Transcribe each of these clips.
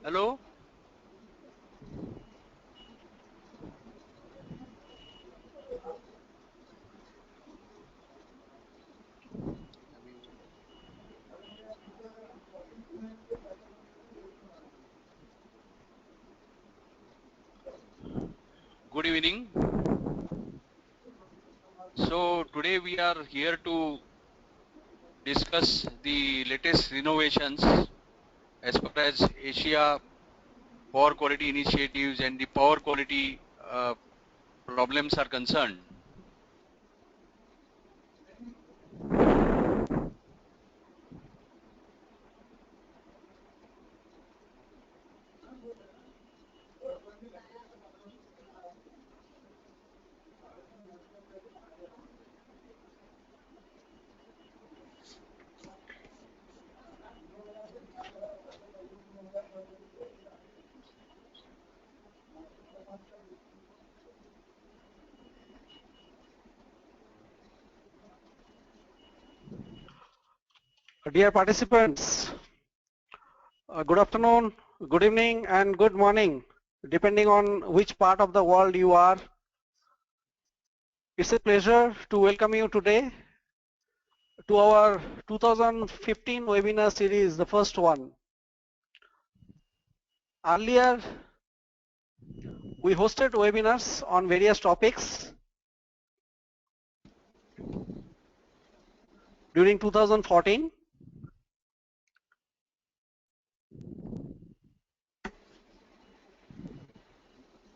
Hello? Good evening. So today we are here to discuss the latest innovations as far as Asia power quality initiatives and the power quality problems are concerned. Dear participants, good afternoon, good evening and good morning, depending on which part of the world you are. It's a pleasure to welcome you today to our 2015 webinar series, the first one. Earlier, we hosted webinars on various topics during 2014.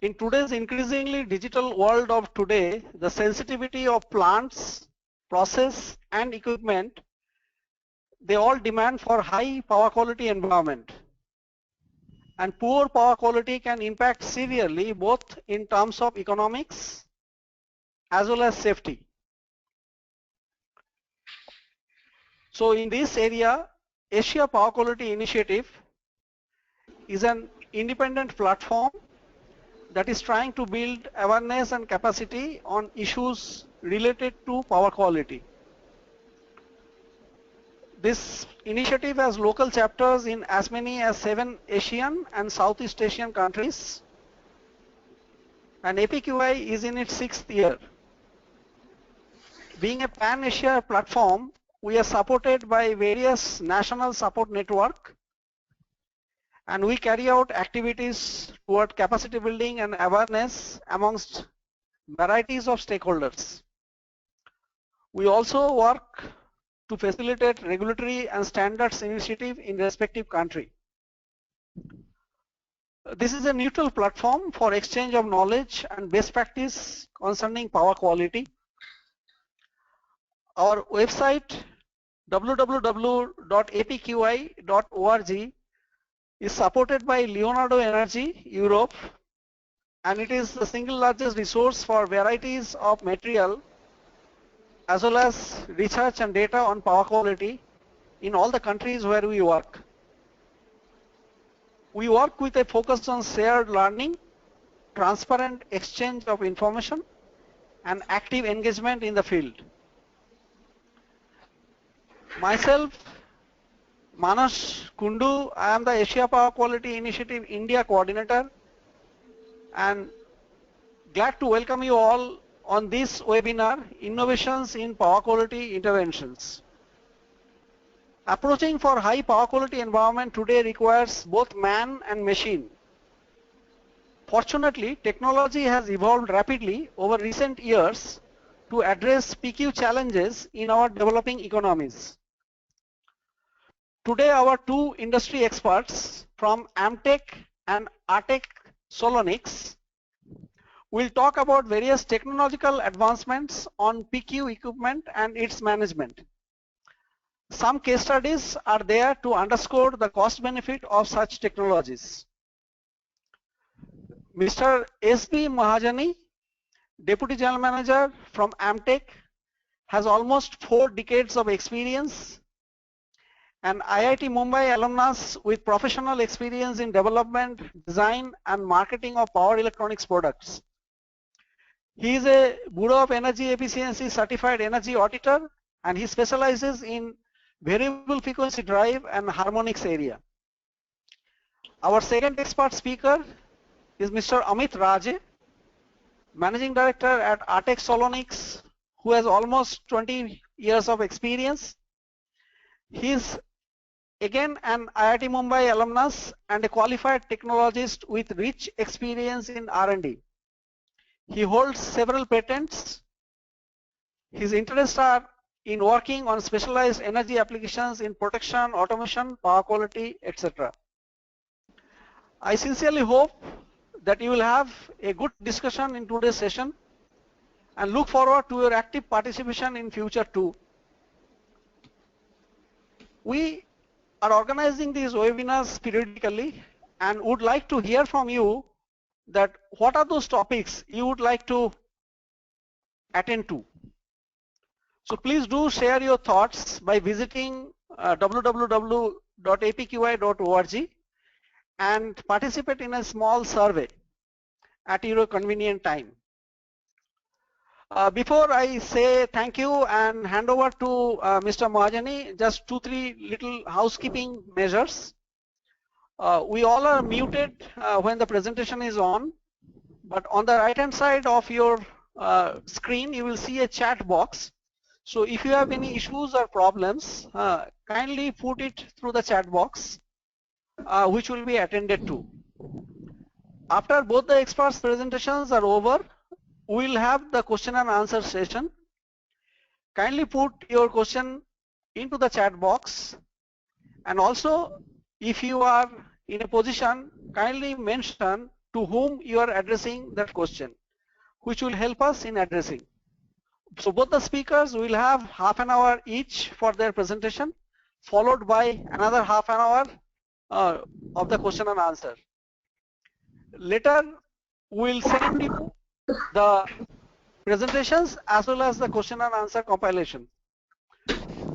In today's increasingly digital world of today, the sensitivity of plants, process and equipment, they all demand for high power quality environment. And poor power quality can impact severely both in terms of economics as well as safety. So in this area, Asia Power Quality Initiative is an independent platform that is trying to build awareness and capacity on issues related to power quality. This initiative has local chapters in as many as 7 Asian and Southeast Asian countries, and APQI is in its 6th year. Being a pan-Asia platform, we are supported by various national support network, and we carry out activities toward capacity building and awareness amongst varieties of stakeholders. We also work to facilitate regulatory and standards initiative in respective country. This is a neutral platform for exchange of knowledge and best practice concerning power quality. Our website www.apqi.org is supported by Leonardo Energy Europe, and it is the single largest resource for varieties of material as well as research and data on power quality in all the countries where we work. We work with a focus on shared learning, transparent exchange of information, and active engagement in the field. Myself, Manas Kundu, I am the Asia Power Quality Initiative India Coordinator, and glad to welcome you all on this webinar, Innovations in Power Quality Interventions. Approaching for high power quality environment today requires both man and machine. Fortunately, technology has evolved rapidly over recent years to address PQ challenges in our developing economies. Today, our two industry experts from Amtech and Artec Solonics will talk about various technological advancements on PQ equipment and its management. Some case studies are there to underscore the cost benefit of such technologies. Mr. S.B. Mahajani, Deputy General Manager from Amtech, has almost 4 decades of experience, and IIT Mumbai alumnus with professional experience in development, design and marketing of power electronics products. He is a Bureau of Energy Efficiency certified energy auditor, and he specializes in variable frequency drive and harmonics area. Our second expert speaker is Mr. Amit Raje, Managing Director at Artex Solonics, who has almost 20 years of experience. He is again an IIT Mumbai alumnus and a qualified technologist with rich experience in R&D. He holds several patents. His interests are in working on specialized energy applications in protection, automation, power quality, etc. I sincerely hope that you will have a good discussion in today's session and look forward to your active participation in future too. We are organizing these webinars periodically and would like to hear from you that what are those topics you would like to attend to. So please do share your thoughts by visiting www.apqi.org and participate in a small survey at your convenient time. Before I say thank you and hand over to Mr. Mahajani, just 2-3 little housekeeping measures. We all are muted when the presentation is on, but on the right hand side of your screen you will see a chat box. So if you have any issues or problems, kindly put it through the chat box, which will be attended to. After both the experts' presentations are over, we will have the question and answer session. Kindly put your question into the chat box, and also if you are in a position, kindly mention to whom you are addressing that question, which will help us in addressing. So both the speakers will have half an hour each for their presentation, followed by another half an hour of the question and answer. Later we will send you the presentations as well as the question and answer compilation.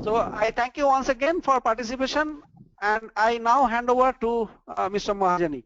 So I thank you once again for participation, and I now hand over to Mr. Mahajani.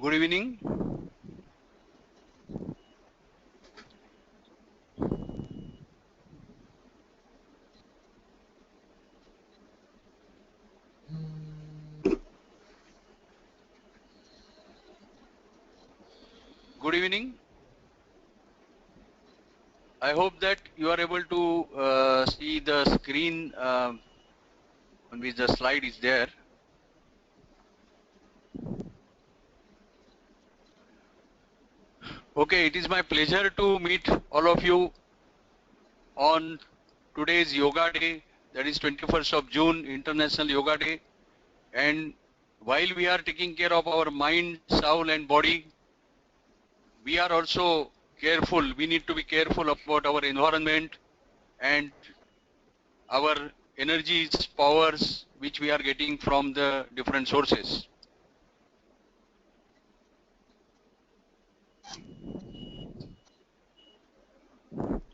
Good evening. Good evening. I hope that you are able to see the screen on which the slide is there. Okay, it is my pleasure to meet all of you on today's Yoga Day, that is 21st of June, International Yoga Day. And while we are taking care of our mind, soul and body, we are also careful. We need to be careful about our environment and our energies, powers, which we are getting from the different sources.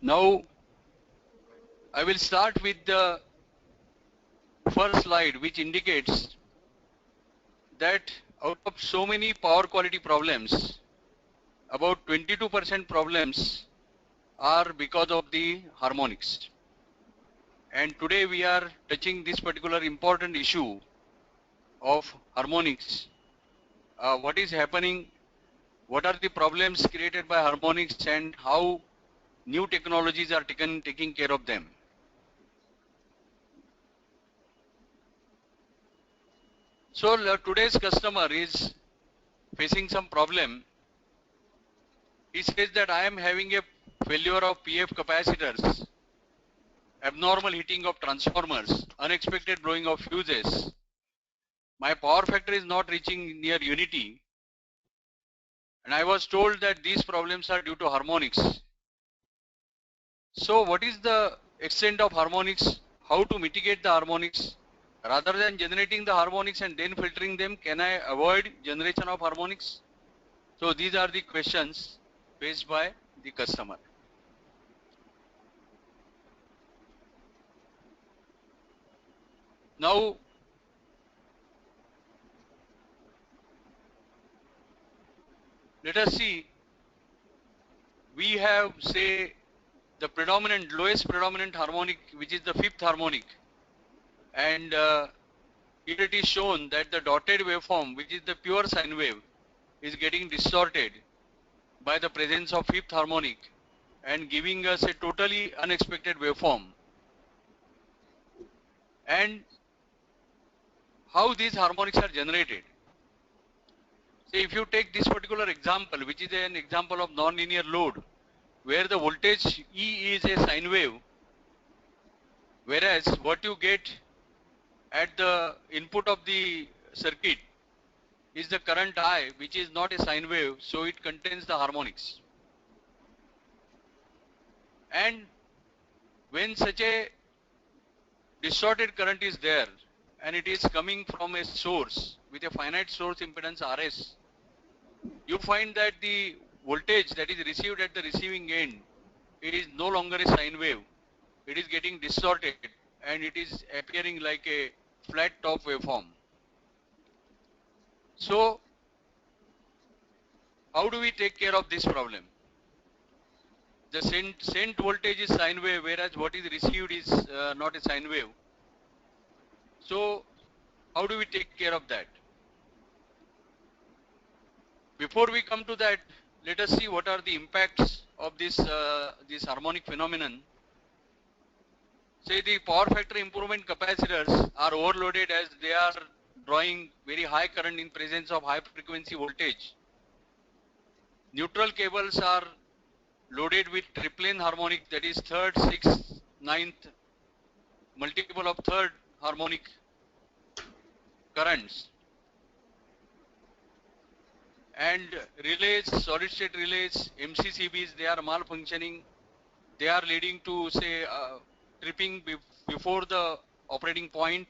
Now, I will start with the first slide, which indicates that out of so many power quality problems, about 22% problems are because of the harmonics. And today we are touching this particular important issue of harmonics. What is happening? What are the problems created by harmonics, and how new technologies are taking care of them? So today's customer is facing some problem. He says that I am having a failure of PF capacitors, abnormal heating of transformers, unexpected blowing of fuses. My power factor is not reaching near unity, and I was told that these problems are due to harmonics. So what is the extent of harmonics? How to mitigate the harmonics? Rather than generating the harmonics and then filtering them, can I avoid generation of harmonics? So these are the questions faced by the customer. Now, let us see, we have, say, the predominant, lowest predominant harmonic, which is the fifth harmonic, and here it is shown that the dotted waveform, which is the pure sine wave, is getting distorted by the presence of fifth harmonic and giving us a totally unexpected waveform. And how these harmonics are generated? Say if you take this particular example, which is an example of nonlinear load, where the voltage E is a sine wave, whereas what you get at the input of the circuit is the current I, which is not a sine wave, so it contains the harmonics. And when such a distorted current is there and it is coming from a source with a finite source impedance Rs, you find that the voltage that is received at the receiving end, it is no longer a sine wave. It is getting distorted and it is appearing like a flat top waveform. So how do we take care of this problem? The sent voltage is sine wave, whereas what is received is not a sine wave. So how do we take care of that? Before we come to that, let us see what are the impacts of this harmonic phenomenon. Say the power factor improvement capacitors are overloaded as they are drawing very high current in presence of high frequency voltage. Neutral cables are loaded with triplen harmonic, that is third, sixth, ninth, multiple of third harmonic currents. And relays, solid state relays, MCCBs, they are malfunctioning. They are leading to, say, tripping before the operating point.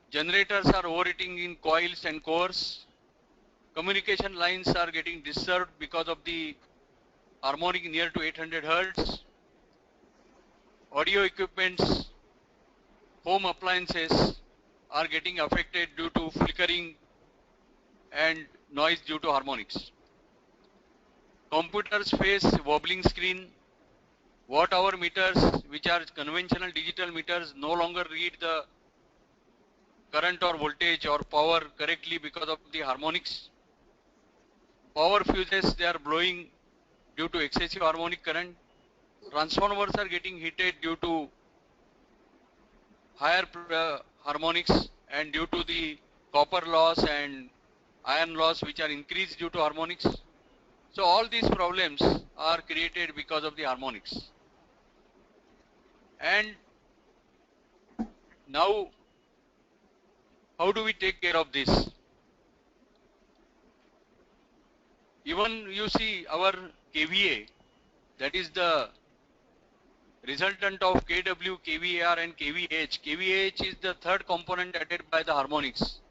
Generators are overheating in coils and cores. Communication lines are getting disturbed because of the harmonic near to 800 Hertz. Audio equipments, home appliances are getting affected due to flickering and noise due to harmonics. Computers face wobbling screen. Watt-hour meters, which are conventional digital meters, no longer read the current or voltage or power correctly because of the harmonics. Power fuses, they are blowing due to excessive harmonic current. Transformers are getting heated due to higher harmonics and due to the copper loss and iron loss, which are increased due to harmonics. So all these problems are created because of the harmonics. And now, how do we take care of this? Even you see our KVA, that is the resultant of KW, KVAR and KVH. KVH is the third component added by the harmonics,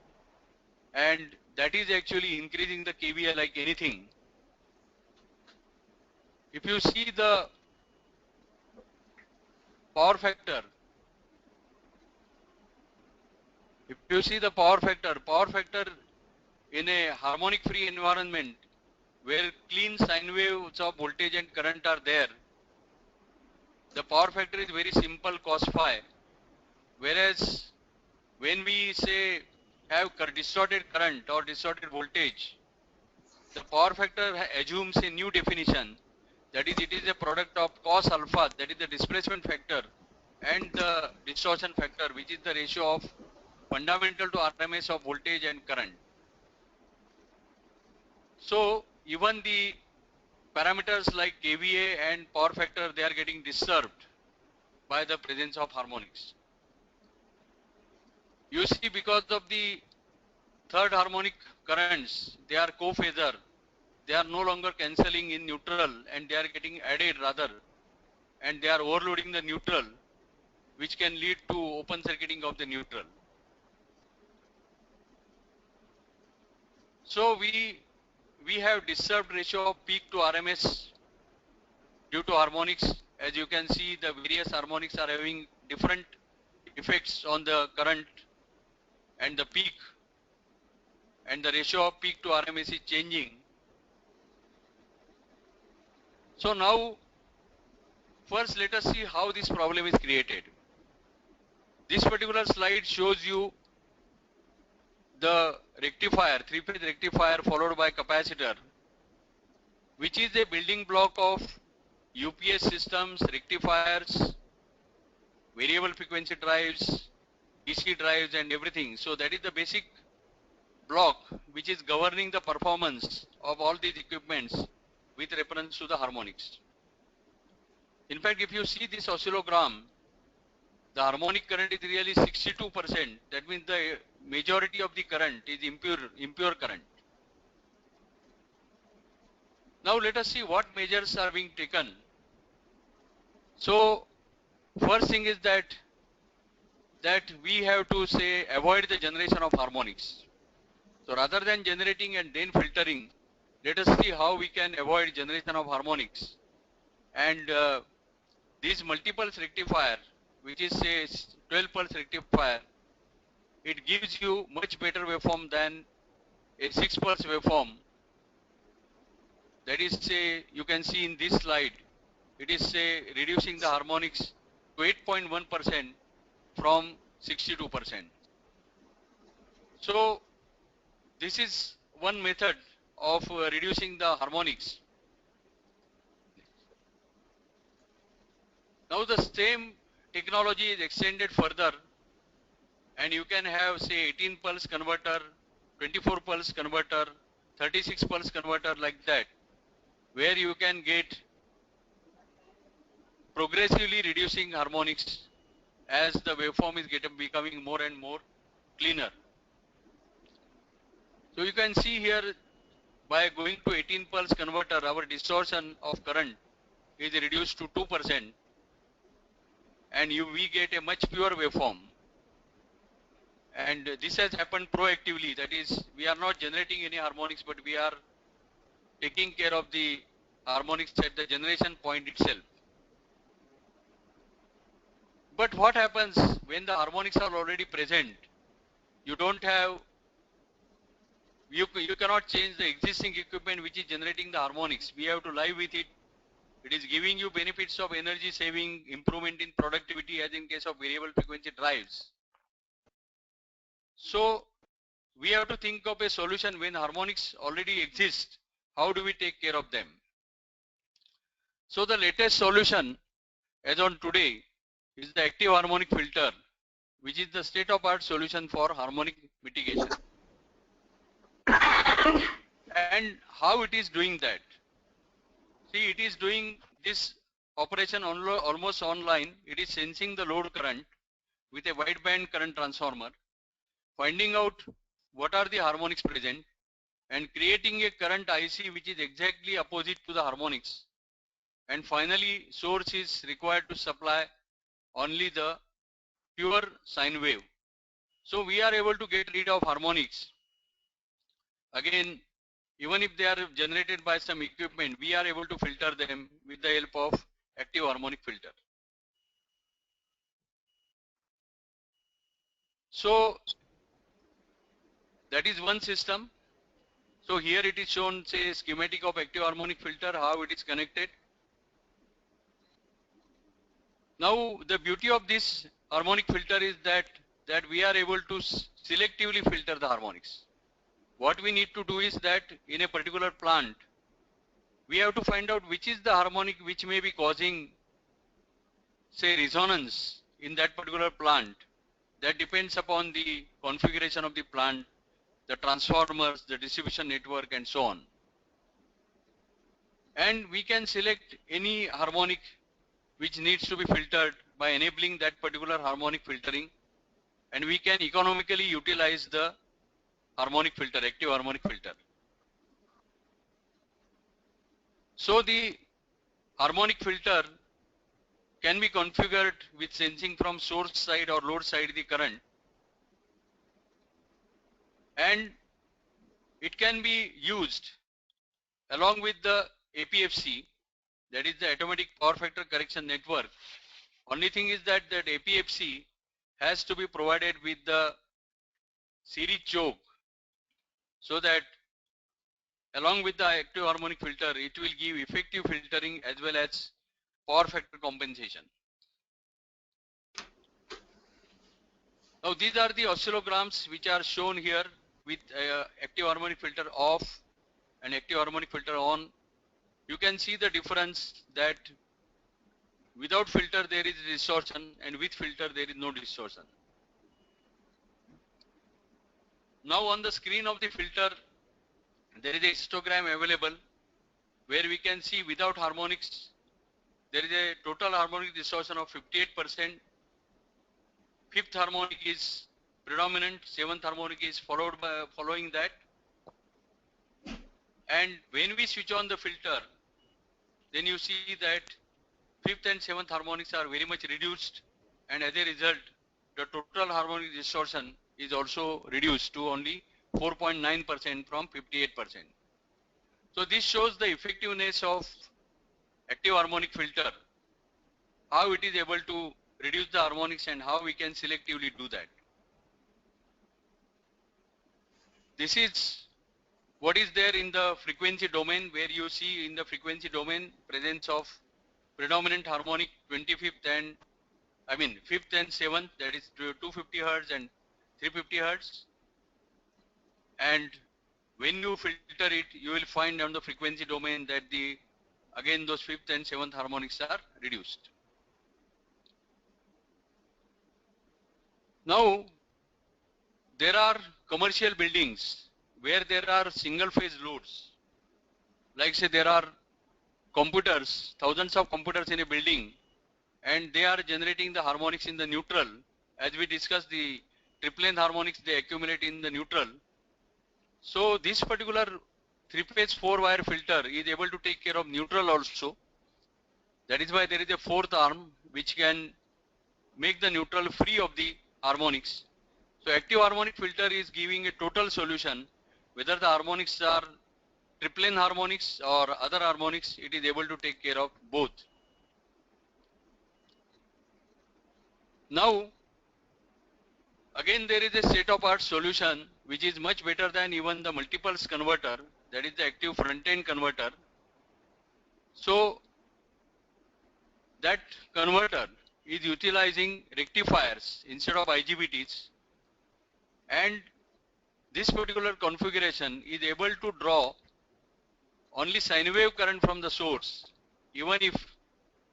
and that is actually increasing the KVA like anything. If you see the power factor, power factor in a harmonic free environment where clean sine waves of voltage and current are there, the power factor is very simple, cos phi, whereas when we say have distorted current or distorted voltage, the power factor assumes a new definition, that is, it is a product of cos alpha, that is the displacement factor, and the distortion factor, which is the ratio of fundamental to RMS of voltage and current. So even the parameters like kVA and power factor, they are getting disturbed by the presence of harmonics. You see, because of the third harmonic currents, they are co-phasor. They are no longer cancelling in neutral and they are getting added rather, and they are overloading the neutral, which can lead to open circuiting of the neutral. So we have disturbed ratio of peak to RMS due to harmonics. As you can see, the various harmonics are having different effects on the current and the peak, and the ratio of peak to RMS is changing. So now, first let us see how this problem is created. This particular slide shows you the rectifier, three-phase rectifier followed by capacitor, which is a building block of UPS systems, rectifiers, variable frequency drives, DC drives and everything. So that is the basic block which is governing the performance of all these equipments with reference to the harmonics. In fact, if you see this oscillogram, the harmonic current is really 62%. That means the majority of the current is impure current. Now let us see what measures are being taken. So first thing is that we have to say avoid the generation of harmonics. So rather than generating and then filtering, let us see how we can avoid generation of harmonics. And this multipulse rectifier, which is say 12 pulse rectifier, it gives you much better waveform than a 6 pulse waveform. That is, say, you can see in this slide, it is say reducing the harmonics to 8.1% from 62%. So this is one method of reducing the harmonics. Now the same technology is extended further, and you can have say 18 pulse converter, 24 pulse converter, 36 pulse converter, like that, where you can get progressively reducing harmonics as the waveform is becoming more and more cleaner. So you can see here, by going to 18 pulse converter, our distortion of current is reduced to 2%, and we get a much pure waveform. And this has happened proactively, that is, we are not generating any harmonics, but we are taking care of the harmonics at the generation point itself. But what happens when the harmonics are already present? You don't have, you cannot change the existing equipment which is generating the harmonics. We have to live with it. It is giving you benefits of energy saving, improvement in productivity, as in case of variable frequency drives. So we have to think of a solution when harmonics already exist. How do we take care of them? So the latest solution as on today is the active harmonic filter, which is the state-of-art solution for harmonic mitigation. And how it is doing that? See, it is doing this operation almost online. It is sensing the load current with a wideband current transformer, finding out what are the harmonics present, and creating a current IC which is exactly opposite to the harmonics. And finally, source is required to supply only the pure sine wave. So we are able to get rid of harmonics. Again, even if they are generated by some equipment, we are able to filter them with the help of active harmonic filter. So that is one system. So here it is shown, say, schematic of active harmonic filter, how it is connected. Now the beauty of this harmonic filter is that we are able to selectively filter the harmonics. What we need to do is that in a particular plant, we have to find out which is the harmonic which may be causing, say, resonance in that particular plant. That depends upon the configuration of the plant, the transformers, the distribution network, and so on. And we can select any harmonic which needs to be filtered by enabling that particular harmonic filtering, and we can economically utilize the harmonic filter, active harmonic filter. So the harmonic filter can be configured with sensing from source side or load side the current, and it can be used along with the APFC, that is the automatic power factor correction network. Only thing is that APFC has to be provided with the series choke, so that along with the active harmonic filter, it will give effective filtering as well as power factor compensation. Now these are the oscillograms which are shown here with active harmonic filter off and active harmonic filter on. You can see the difference that without filter there is distortion and with filter there is no distortion. Now on the screen of the filter there is a histogram available where we can see without harmonics there is a total harmonic distortion of 58%. Fifth harmonic is predominant, seventh harmonic is following that. And when we switch on the filter, then you see that fifth and seventh harmonics are very much reduced, and as a result the total harmonic distortion is also reduced to only 4.9% from 58%. So this shows the effectiveness of active harmonic filter, how it is able to reduce the harmonics and how we can selectively do that. This is what is there in the frequency domain, where you see in the frequency domain presence of predominant harmonic 25th and 5th and 7th, that is 250 Hertz and 350 Hertz. And when you filter it, you will find on the frequency domain that again those 5th and 7th harmonics are reduced. Now there are commercial buildings where there are single phase loads, like say there are computers, thousands of computers in a building, and they are generating the harmonics in the neutral. As we discussed, the triplet harmonics they accumulate in the neutral. So this particular 3-phase 4-wire filter is able to take care of neutral also. That is why there is a fourth arm which can make the neutral free of the harmonics. So active harmonic filter is giving a total solution. Whether the harmonics are triplet harmonics or other harmonics, it is able to take care of both. Now again there is a state-of-art solution which is much better than even the multiples converter, that is the active front-end converter. So that converter is utilizing rectifiers instead of IGBTs, and this particular configuration is able to draw only sine wave current from the source, even if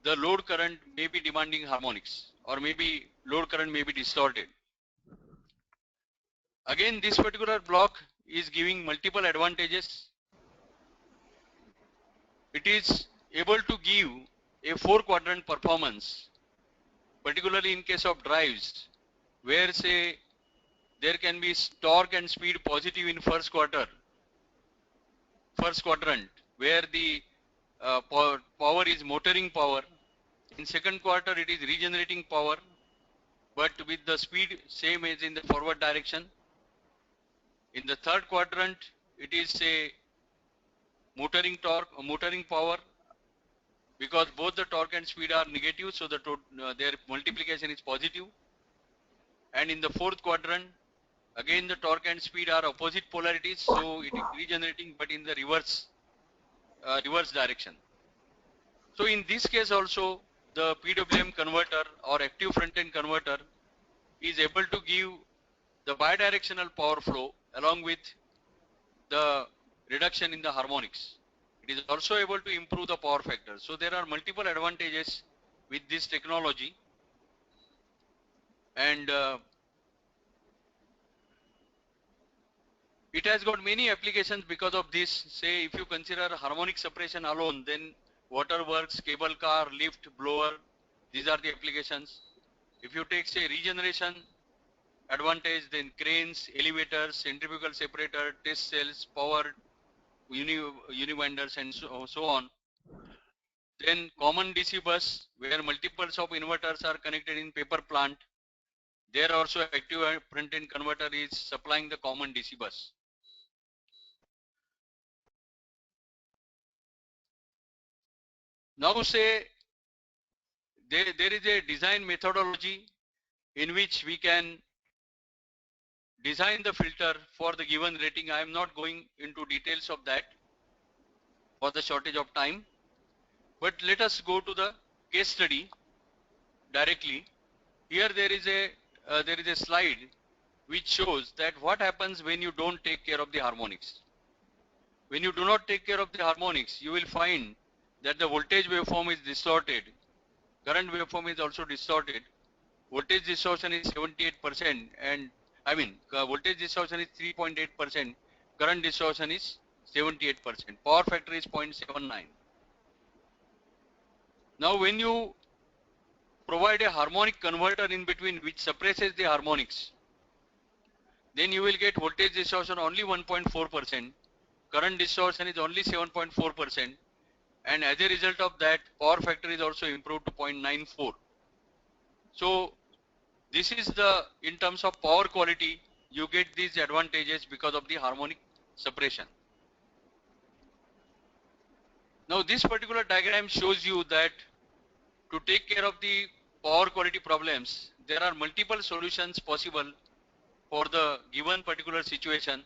the load current may be demanding harmonics, or maybe load current may be distorted. Again, this particular block is giving multiple advantages. It is able to give a 4-quadrant performance, particularly in case of drives, where say there can be torque and speed positive in first quadrant, where the power is motoring power. In second quarter it is regenerating power, but with the speed same as in the forward direction. In the third quadrant it is a motoring power, because both the torque and speed are negative, so their multiplication is positive. And in the fourth quadrant, again the torque and speed are opposite polarities, so it is regenerating but in the reverse direction. So in this case also the PWM converter or active front-end converter is able to give the bidirectional power flow along with the reduction in the harmonics. It is also able to improve the power factor. So there are multiple advantages with this technology, and it has got many applications because of this. Say if you consider harmonic suppression alone, then waterworks, cable car, lift, blower, these are the applications. If you take say regeneration advantage, then cranes, elevators, centrifugal separator, test cells, power, unibinders, and so on. Then common DC bus, where multiples of inverters are connected in paper plant. There also active front-end converter is supplying the common DC bus. Now say there is a design methodology in which we can design the filter for the given rating. I am not going into details of that for the shortage of time, but let us go to the case study directly. Here there is a slide which shows that what happens when you don't take care of the harmonics. When you do not take care of the harmonics, you will find that the voltage waveform is distorted. Current waveform is also distorted. Voltage distortion is 78%, and voltage distortion is 3.8%. Current distortion is 78%. Power factor is 0.79. Now when you provide a harmonic converter in between which suppresses the harmonics, then you will get voltage distortion only 1.4%. Current distortion is only 7.4%, and as a result of that, power factor is also improved to 0.94. So this is in terms of power quality, you get these advantages because of the harmonic suppression. Now this particular diagram shows you that to take care of the power quality problems, there are multiple solutions possible for the given particular situation.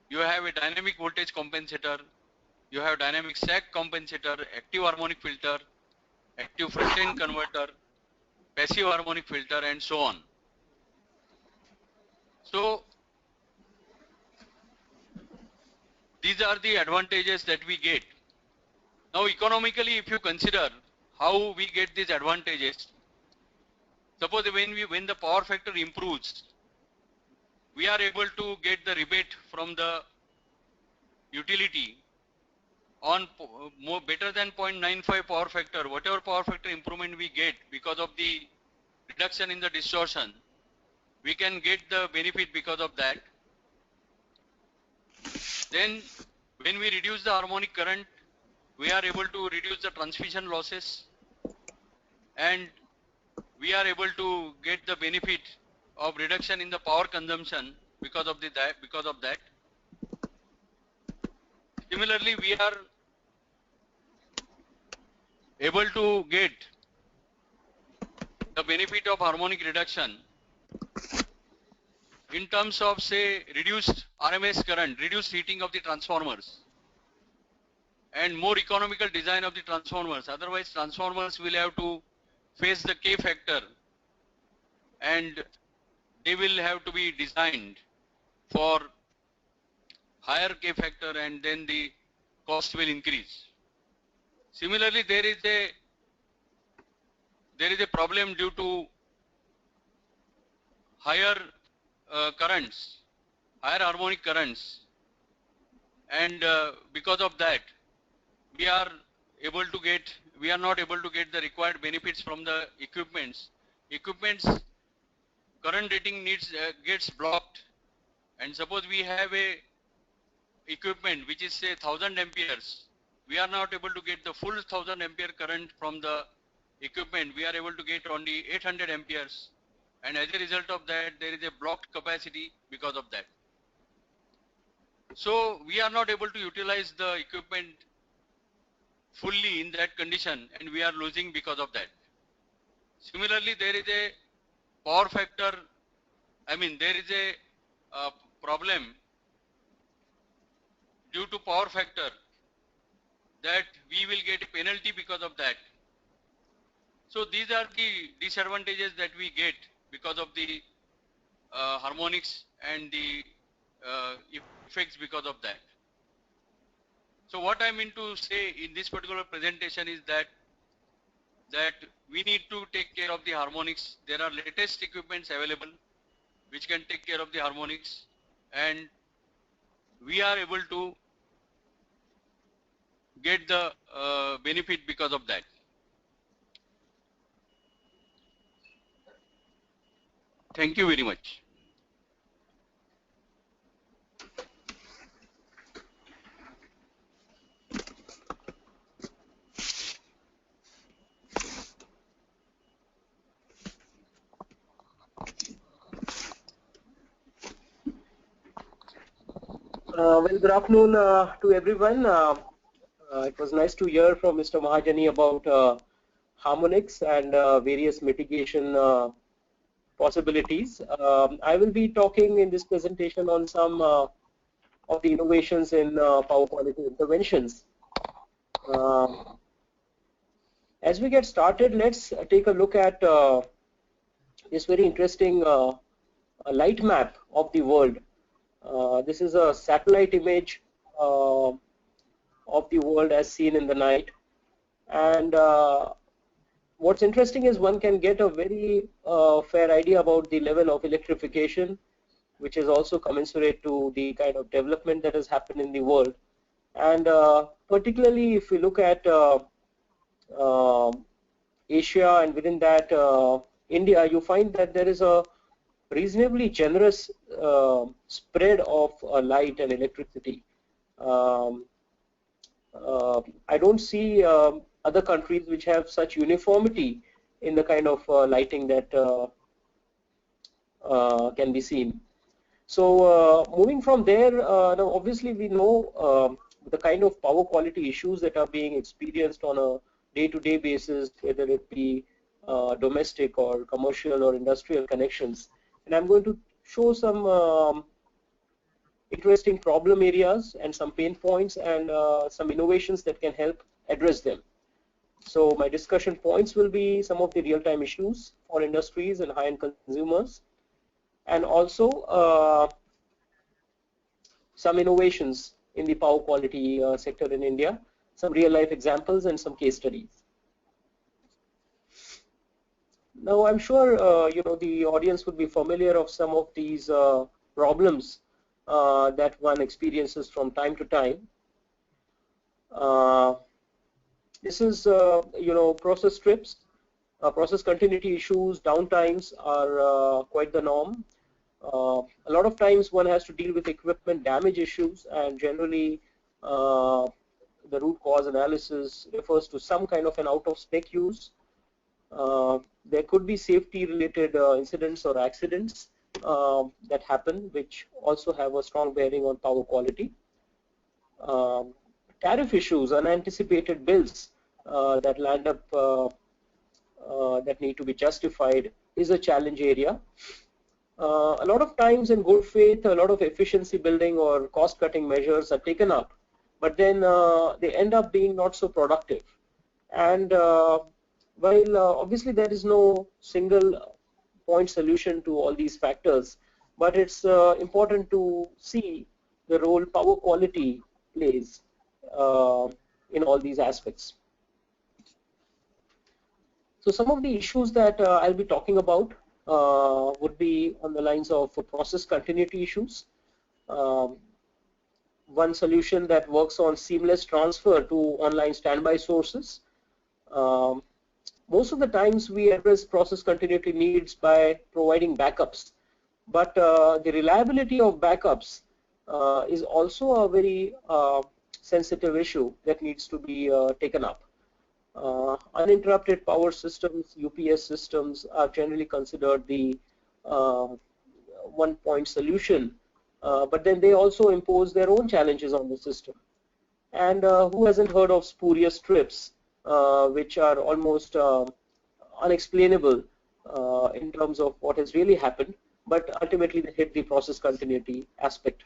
You have a dynamic voltage compensator, you have dynamic sag compensator, active harmonic filter, active front-end converter, passive harmonic filter, and so on. So these are the advantages that we get. Now economically, if you consider how we get these advantages, suppose when the power factor improves, we are able to get the rebate from the utility on better than 0.95 power factor. Whatever power factor improvement we get because of the reduction in the distortion, we can get the benefit because of that. Then when we reduce the harmonic current, we are able to reduce the transmission losses, and we are able to get the benefit of reduction in the power consumption because of that. Similarly, we are able to get the benefit of harmonic reduction in terms of say reduced RMS current, reduced heating of the transformers, and more economical design of the transformers. Otherwise transformers will have to face the K factor, and they will have to be designed for higher K factor, and then the cost will increase. Similarly, there is a problem due to higher currents, higher harmonic currents, and because of that we are not able to get the required benefits from the equipments. Current rating gets blocked, and suppose we have a equipment which is say 1000 amperes, we are not able to get the full 1000 ampere current from the equipment. We are able to get only 800 amperes, and as a result of that there is a blocked capacity because of that. So we are not able to utilize the equipment fully in that condition, and we are losing because of that. Similarly, there is a power factor, there is a problem due to power factor, that we will get a penalty because of that. So these are the disadvantages that we get because of the harmonics and the effects because of that. So what I mean to say in this particular presentation is that we need to take care of the harmonics. There are latest equipments available which can take care of the harmonics, and we are able to get the benefit because of that. Thank you very much. Well, good afternoon to everyone. It was nice to hear from Mr. Mahajani about harmonics and various mitigation possibilities. I will be talking in this presentation on some of the innovations in power quality interventions. As we get started, let's take a look at this very interesting light map of the world. This is a satellite image of the world as seen in the night, and what's interesting is one can get a very fair idea about the level of electrification, which is also commensurate to the kind of development that has happened in the world. And particularly if we look at Asia and within that India, you find that there is a reasonably generous spread of light and electricity. I don't see other countries which have such uniformity in the kind of lighting that can be seen. So moving from there, now obviously we know the kind of power quality issues that are being experienced on a day-to-day basis, whether it be domestic or commercial or industrial connections. And I'm going to show some interesting problem areas and some pain points and some innovations that can help address them. So my discussion points will be some of the real-time issues for industries and high-end consumers, and also some innovations in the power quality sector in India, some real-life examples and some case studies. Now, I'm sure you know, the audience would be familiar of some of these problems that one experiences from time to time. This is you know, process trips, process continuity issues, downtimes are quite the norm. A lot of times one has to deal with equipment damage issues, and generally the root cause analysis refers to some kind of an out-of-spec use. There could be safety-related incidents or accidents that happen, which also have a strong bearing on power quality. Tariff issues, unanticipated bills that land up that need to be justified is a challenge area. A lot of times in good faith, a lot of efficiency building or cost cutting measures are taken up, but then they end up being not so productive. And while obviously there is no single point solution to all these factors, but it's important to see the role power quality plays in all these aspects. So some of the issues that I'll be talking about would be on the lines of process continuity issues. One solution that works on seamless transfer to online standby sources. Most of the times we address process continuity needs by providing backups, but the reliability of backups is also a very sensitive issue that needs to be taken up. Uninterrupted power systems, UPS systems, are generally considered the one-point solution, but then they also impose their own challenges on the system. And who hasn't heard of spurious trips, which are almost unexplainable in terms of what has really happened, but ultimately they hit the process continuity aspect.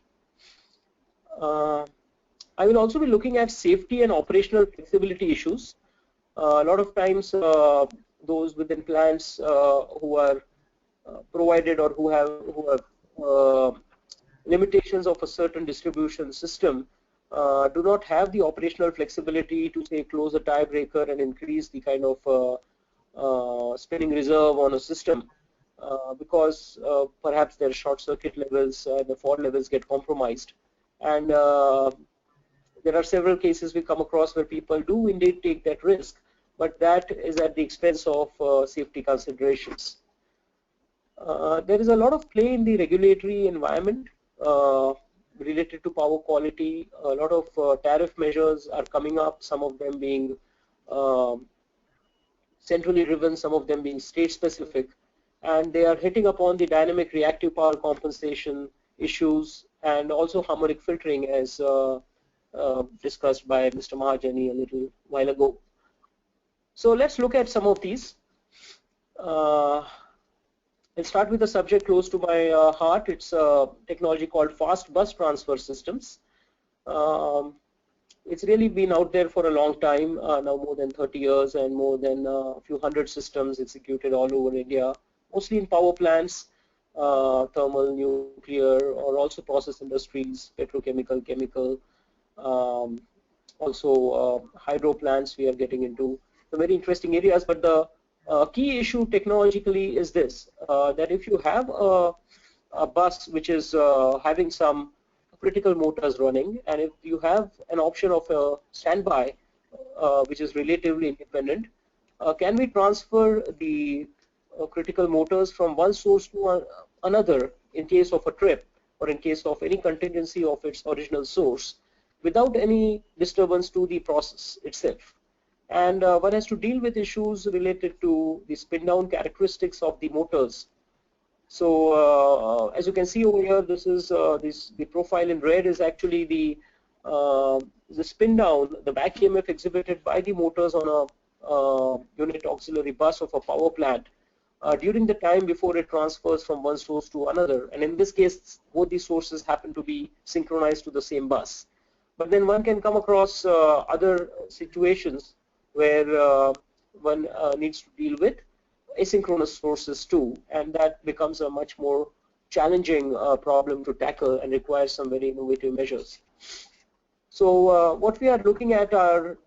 I will also be looking at safety and operational flexibility issues. A lot of times those within plants who are provided or who have limitations of a certain distribution system do not have the operational flexibility to say close a tiebreaker and increase the kind of spinning reserve on a system because perhaps their short circuit levels and the fault levels get compromised. And there are several cases we come across where people do indeed take that risk, but that is at the expense of safety considerations. There is a lot of play in the regulatory environment related to power quality. A lot of tariff measures are coming up, some of them being centrally driven, some of them being state specific, and they are hitting upon the dynamic reactive power compensation issues and also harmonic filtering as discussed by Mr. Mahajani a little while ago. So let's look at some of these. I'll start with a subject close to my heart. It's a technology called fast bus transfer systems. It's really been out there for a long time, now more than 30 years and more than a few hundred systems executed all over India, mostly in power plants, thermal, nuclear, or also process industries, petrochemical, chemical, also hydro plants we are getting into. So very interesting areas, but the key issue technologically is this, that if you have a bus which is having some critical motors running, and if you have an option of a standby which is relatively independent, can we transfer the critical motors from one source to another in case of a trip or in case of any contingency of its original source without any disturbance to the process itself? And one has to deal with issues related to the spin down characteristics of the motors. So as you can see over here, this is the profile in red is actually the spin down, the back EMF exhibited by the motors on a unit auxiliary bus of a power plant during the time before it transfers from one source to another. And in this case, both these sources happen to be synchronized to the same bus. But then one can come across other situations where one needs to deal with asynchronous sources too, and that becomes a much more challenging problem to tackle and requires some very innovative measures. So what we are looking at are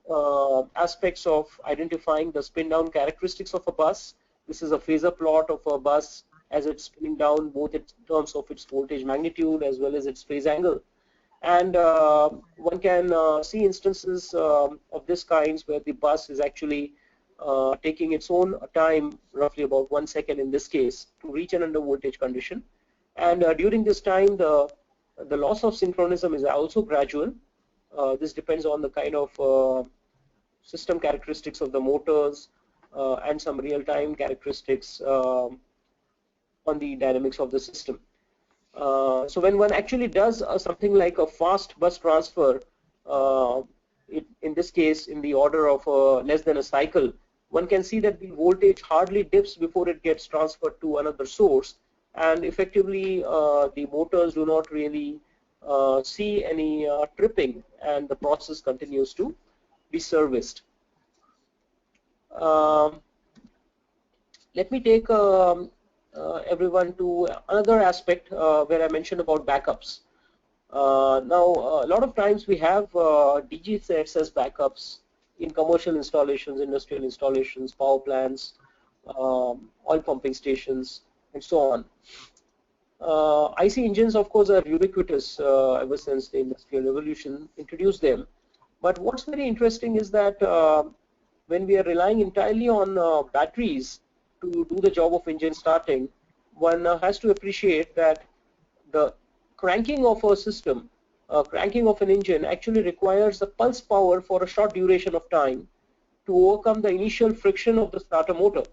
aspects of identifying the spin down characteristics of a bus. This is a phasor plot of a bus as it's spinning down, both in terms of its voltage magnitude as well as its phase angle. And one can see instances of this kind where the bus is actually taking its own time, roughly about 1 second in this case, to reach an under voltage condition. And during this time, the loss of synchronism is also gradual. This depends on the kind of system characteristics of the motors and some real-time characteristics on the dynamics of the system. So when one actually does something like a fast bus transfer, in this case in the order of less than a cycle, one can see that the voltage hardly dips before it gets transferred to another source, and effectively the motors do not really see any tripping, and the process continues to be serviced. Let me take everyone to another aspect where I mentioned about backups. Now, a lot of times we have DG sets as backups in commercial installations, industrial installations, power plants, oil pumping stations, and so on. IC engines, of course, are ubiquitous ever since the Industrial Revolution introduced them. But what's very interesting is that when we are relying entirely on batteries to do the job of engine starting, one has to appreciate that the cranking of a system, cranking of an engine actually requires a pulse power for a short duration of time to overcome the initial friction of the starter motor.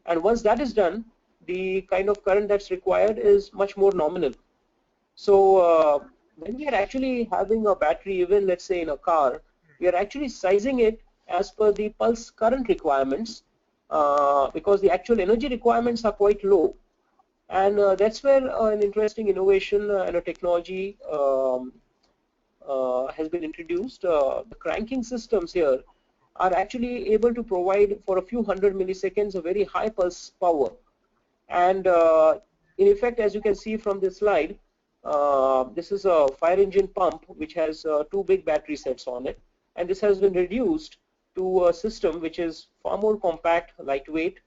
And once that is done, the kind of current that's required is much more nominal. So when we are actually having a battery, even let's say in a car, we are actually sizing it as per the pulse current requirements because the actual energy requirements are quite low. And that's where an interesting innovation and a technology has been introduced. The cranking systems here are actually able to provide for a few hundred milliseconds a very high pulse power. And in effect, as you can see from this slide, this is a fire engine pump which has two big battery sets on it, and this has been reduced to a system which is far more compact, lightweight,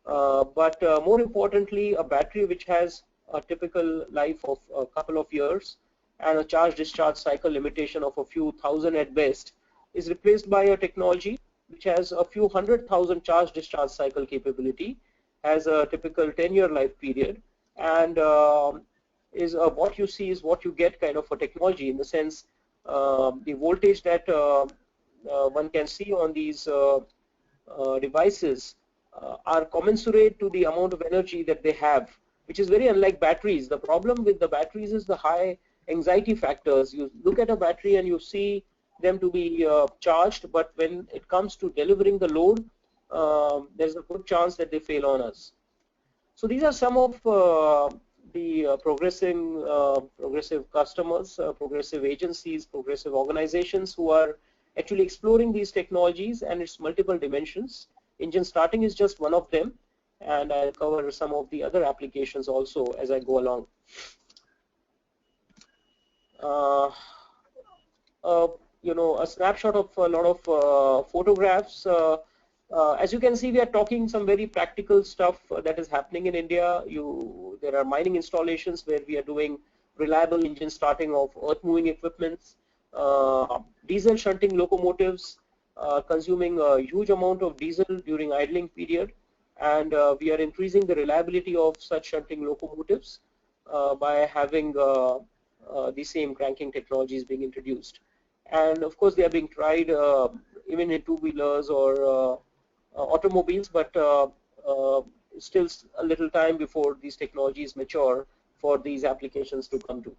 but more importantly, a battery which has a typical life of a couple of years and a charge-discharge cycle limitation of a few thousand at best, is replaced by a technology which has a few 100,000 charge-discharge cycle capability, has a typical 10-year life period, and is what you see is what you get kind of a technology, in the sense the voltage that one can see on these devices are commensurate to the amount of energy that they have, which is very unlike batteries. The problem with the batteries is the high anxiety factors. You look at a battery and you see them to be charged, but when it comes to delivering the load, there's a good chance that they fail on us. So these are some of the progressive customers, progressive agencies, progressive organizations who are actually exploring these technologies and its multiple dimensions. Engine starting is just one of them, and I'll cover some of the other applications also as I go along. You know, a snapshot of a lot of photographs. As you can see, we are talking some very practical stuff that is happening in India. There are mining installations where we are doing reliable engine starting of earth-moving equipments, diesel shunting locomotives, consuming a huge amount of diesel during idling period, and we are increasing the reliability of such shunting locomotives by having the same cranking technologies being introduced. And of course, they are being tried even in two-wheelers or automobiles, but still a little time before these technologies mature for these applications to come to.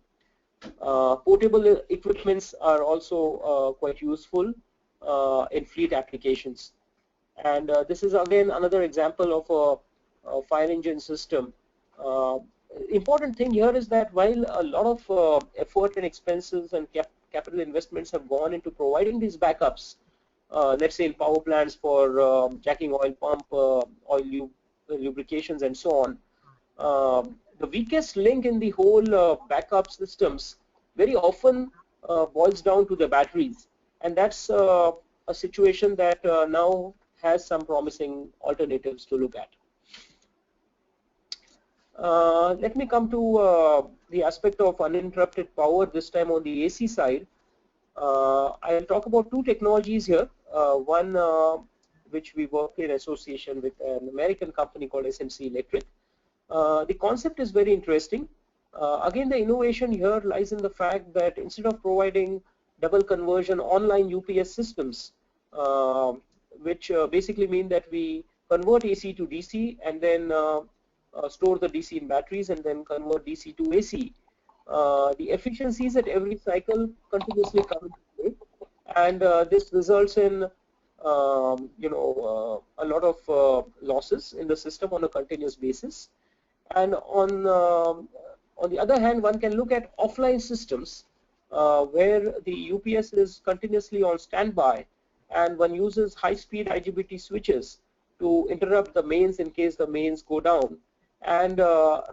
Portable equipments are also quite useful in fleet applications. And this is again another example of a fire engine system. Important thing here is that while a lot of effort and expenses and capital investments have gone into providing these backups, let's say in power plants for jacking oil pump, oil lubrications and so on, the weakest link in the whole backup systems very often boils down to the batteries, and that's a situation that now has some promising alternatives to look at. Let me come to the aspect of uninterrupted power, this time on the AC side. I'll talk about two technologies here. One which we work in association with an American company called SMC Electric. The concept is very interesting. Again, the innovation here lies in the fact that instead of providing double conversion online UPS systems, which basically mean that we convert AC to DC and then store the DC in batteries and then convert DC to AC. The efficiencies at every cycle continuously come into play, and this results in you know, a lot of losses in the system on a continuous basis. And on the other hand, one can look at offline systems where the UPS is continuously on standby, and one uses high-speed IGBT switches to interrupt the mains in case the mains go down. And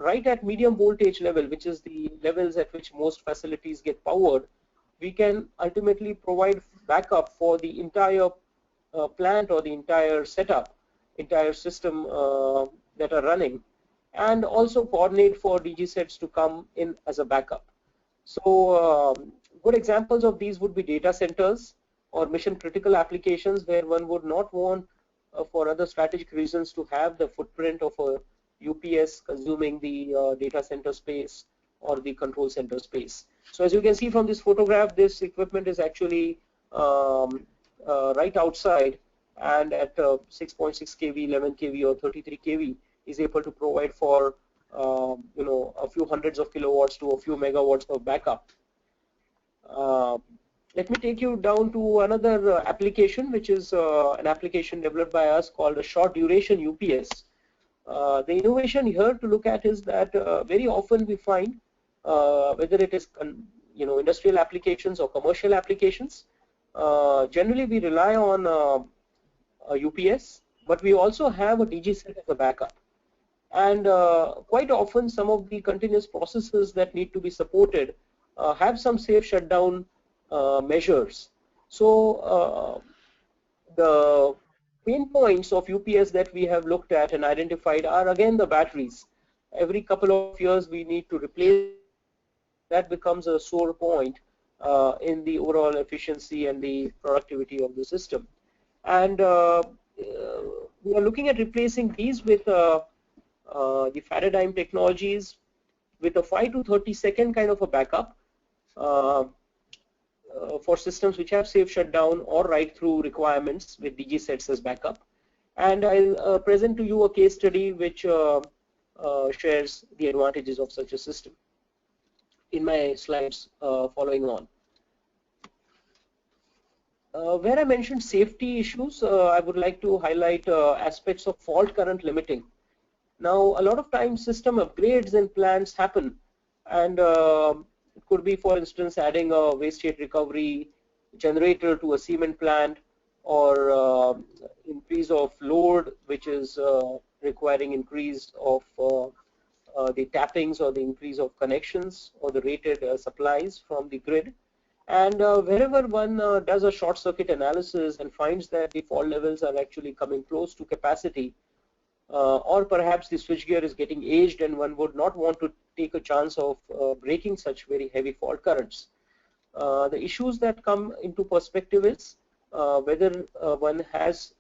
right at medium voltage level, which is the levels at which most facilities get powered, we can ultimately provide backup for the entire plant or the entire setup, entire system that are running, and also coordinate for DG sets to come in as a backup. So good examples of these would be data centers or mission critical applications where one would not want for other strategic reasons to have the footprint of a UPS consuming the data center space or the control center space. So as you can see from this photograph, this equipment is actually right outside, and at 6.6 kV, 11 kV or 33 kV is able to provide for you know, a few hundreds of kilowatts to a few megawatts of backup. Let me take you down to another application, which is an application developed by us called a short duration UPS. The innovation here to look at is that very often we find whether it is you know, industrial applications or commercial applications, generally we rely on UPS, but we also have a DG set as a backup. And quite often some of the continuous processes that need to be supported have some safe shutdown measures. So the pain points of UPS that we have looked at and identified are again the batteries. Every couple of years we need to replace. That becomes a sore point in the overall efficiency and the productivity of the system. And we are looking at replacing these with the Paradigm technologies with a 5 to 30-second kind of a backup for systems which have safe shutdown or write-through requirements with DG sets as backup. And I'll present to you a case study which shares the advantages of such a system in my slides following on. Where I mentioned safety issues, I would like to highlight aspects of fault current limiting. Now, a lot of times system upgrades in plants happen, and it could be, for instance, adding a waste heat recovery generator to a cement plant, or increase of load, which is requiring increase of the tappings or the increase of connections or the rated supplies from the grid. And wherever one does a short circuit analysis and finds that the fault levels are actually coming close to capacity, or perhaps the switchgear is getting aged and one would not want to take a chance of breaking such very heavy fault currents. The issues that come into perspective is whether one has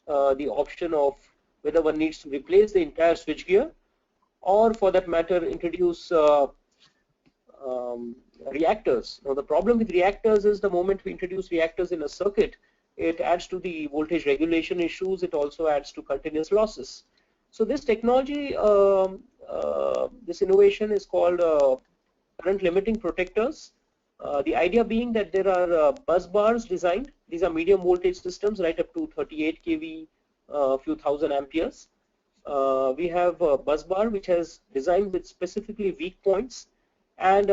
the option of whether one needs to replace the entire switchgear, or for that matter introduce reactors. Now the problem with reactors is the moment we introduce reactors in a circuit, it adds to the voltage regulation issues, it also adds to continuous losses. So this technology, this innovation is called current limiting protectors. The idea being that there are bus bars designed. These are medium voltage systems right up to 38 kV, few thousand amperes. We have a bus bar which has designed with specifically weak points, and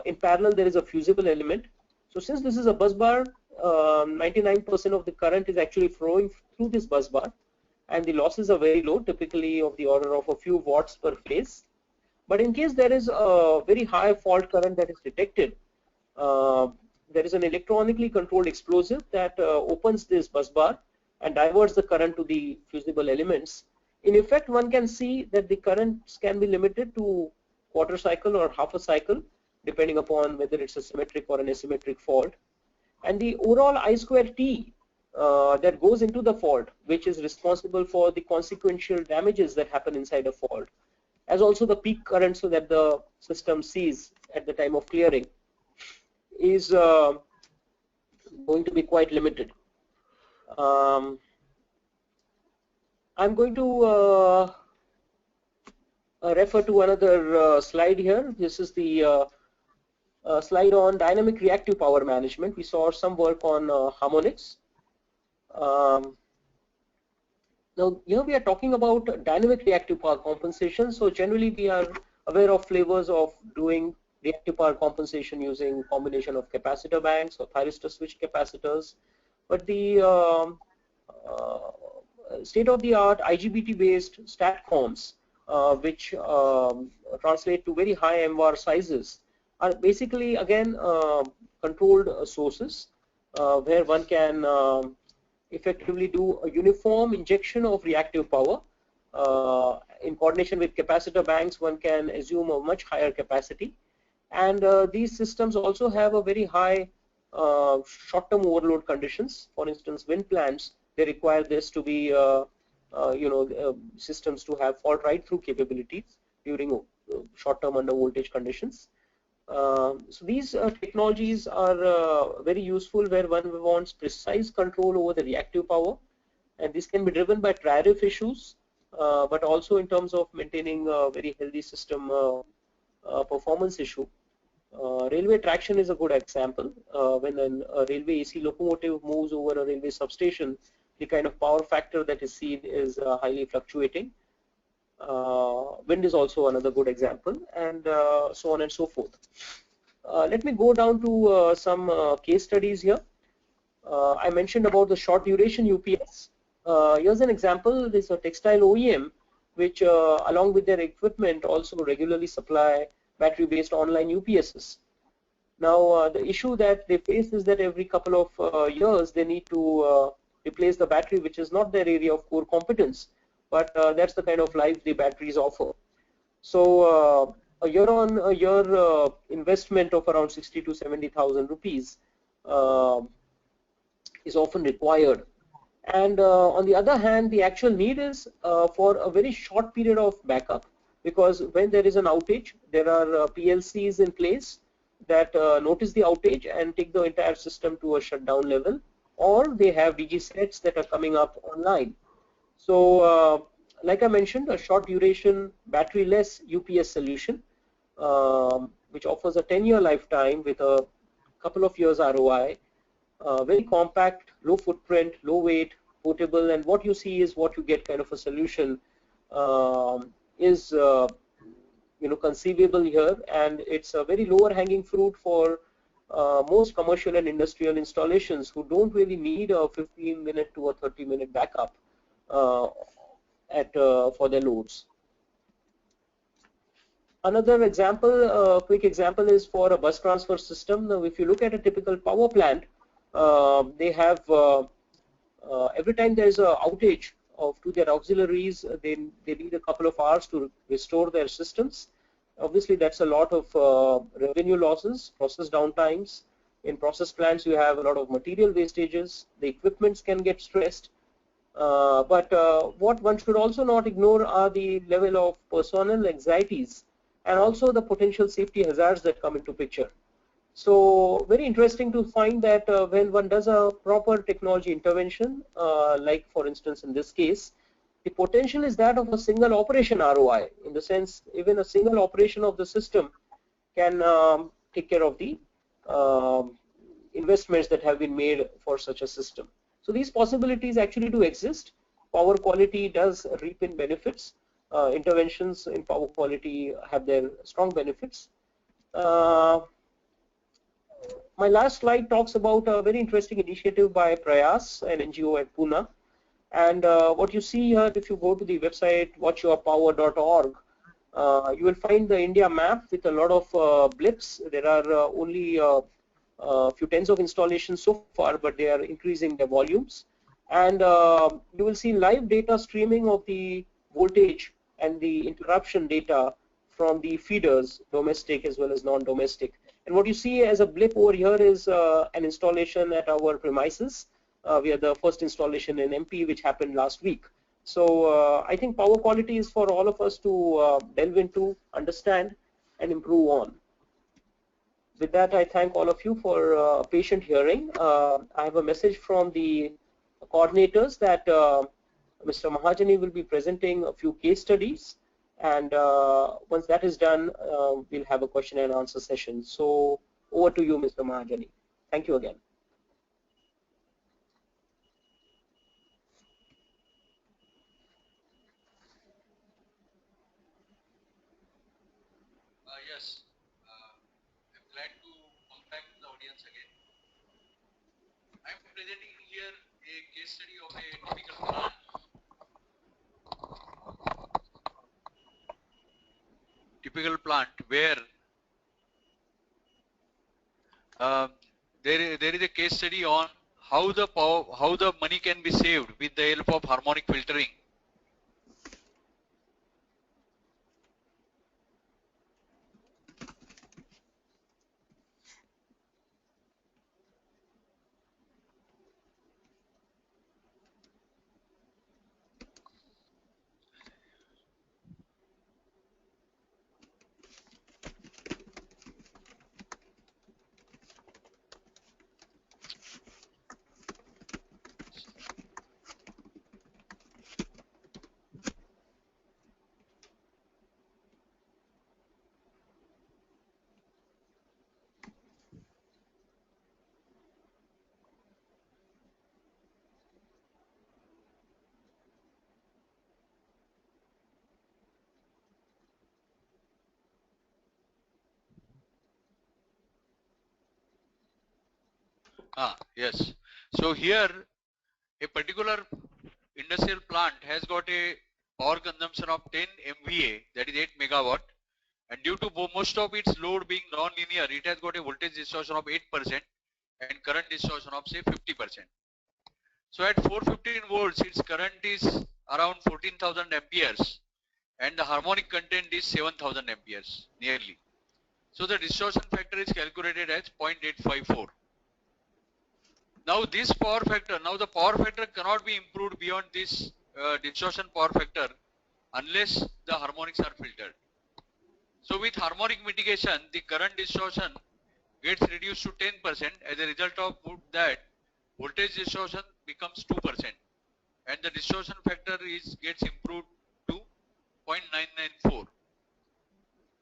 in parallel there is a fusible element. So since this is a bus bar, 99% of the current is actually flowing through this bus bar, and the losses are very low, typically of the order of a few watts per phase. But in case there is a very high fault current that is detected, there is an electronically controlled explosive that opens this bus bar and diverts the current to the fusible elements. In effect, one can see that the currents can be limited to quarter cycle or half a cycle, depending upon whether it's a symmetric or an asymmetric fault. And the overall I square T that goes into the fault, which is responsible for the consequential damages that happen inside a fault, as also the peak current so that the system sees at the time of clearing, is going to be quite limited. I'm going to refer to another slide here. This is the slide on dynamic reactive power management. We saw some work on harmonics. Now here we are talking about dynamic reactive power compensation. So generally we are aware of flavors of doing reactive power compensation using combination of capacitor banks or thyristor switch capacitors. But the state-of-the-art IGBT based STATCOMs, which translate to very high MVAR sizes, are basically again controlled sources where one can effectively do a uniform injection of reactive power. In coordination with capacitor banks, one can assume a much higher capacity, and these systems also have a very high short-term overload conditions. For instance, wind plants, they require this to be systems to have fault right-through capabilities during short-term under voltage conditions. So these technologies are very useful where one wants precise control over the reactive power, and this can be driven by tariff issues, but also in terms of maintaining a very healthy system performance issue. Railway traction is a good example. When a railway AC locomotive moves over a railway substation, the kind of power factor that is seen is highly fluctuating. Wind is also another good example, and so on and so forth. Let me go down to some case studies here. I mentioned about the short duration UPS. Here's an example. There's a textile OEM which along with their equipment also regularly supply battery-based online UPSs. Now the issue that they face is that every couple of years they need to replace the battery, which is not their area of core competence, but that's the kind of life the batteries offer. So a year-on-year investment of around 60 to 70,000 rupees is often required. And on the other hand, the actual need is for a very short period of backup, because when there is an outage, there are PLCs in place that notice the outage and take the entire system to a shutdown level, or they have DG sets that are coming up online. So like I mentioned, a short duration battery-less UPS solution, which offers a 10-year lifetime with a couple of years ROI, very compact, low footprint, low weight, portable, and what you see is what you get kind of a solution is conceivable here, and it's a very lower hanging fruit for most commercial and industrial installations who don't really need a 15-minute to a 30-minute backup for their loads. Another example, quick example, is for a bus transfer system. Now, if you look at a typical power plant, they have every time there is a outage to their auxiliaries, they need a couple of hours to restore their systems. Obviously, that's a lot of revenue losses, process downtimes. In process plants, you have a lot of material wastages. The equipments can get stressed. But what one should also not ignore are the level of personnel anxieties and also the potential safety hazards that come into picture. So very interesting to find that when one does a proper technology intervention, like for instance in this case, the potential is that of a single operation ROI, in the sense even a single operation of the system can take care of the investments that have been made for such a system. So these possibilities actually do exist. Power quality does reap in benefits. Interventions in power quality have their strong benefits. My last slide talks about a very interesting initiative by Prayas, an NGO at Pune. And what you see here, if you go to the website watchyourpower.org, you will find the India map with a lot of blips. There are only a few tens of installations so far, but they are increasing their volumes. And you will see live data streaming of the voltage and the interruption data from the feeders, domestic as well as non-domestic. And what you see as a blip over here is an installation at our premises. We are the first installation in MP, which happened last week. So I think power quality is for all of us to delve into, understand, and improve on. With that, I thank all of you for patient hearing. I have a message from the coordinators that Mr. Mahajani will be presenting a few case studies, and once that is done, we'll have a question and answer session. So over to you, Mr. Mahajani. Thank you again. Yes, I'm glad to come back to the audience again. I'm presenting here a case study of a typical plant. Typical plant where there is a case study on how the money can be saved with the help of harmonic filtering. Yes. So here, a particular industrial plant has got a power consumption of 10 MVA, that is 8 megawatt, and due to most of its load being non-linear, it has got a voltage distortion of 8% and current distortion of say 50%. So at 415 volts, its current is around 14,000 amperes and the harmonic content is 7,000 amperes nearly. So the distortion factor is calculated as 0.854. Now this power factor, the power factor cannot be improved beyond this distortion power factor unless the harmonics are filtered. So with harmonic mitigation, the current distortion gets reduced to 10%. As a result of that, voltage distortion becomes 2% and the distortion factor gets improved to 0.994.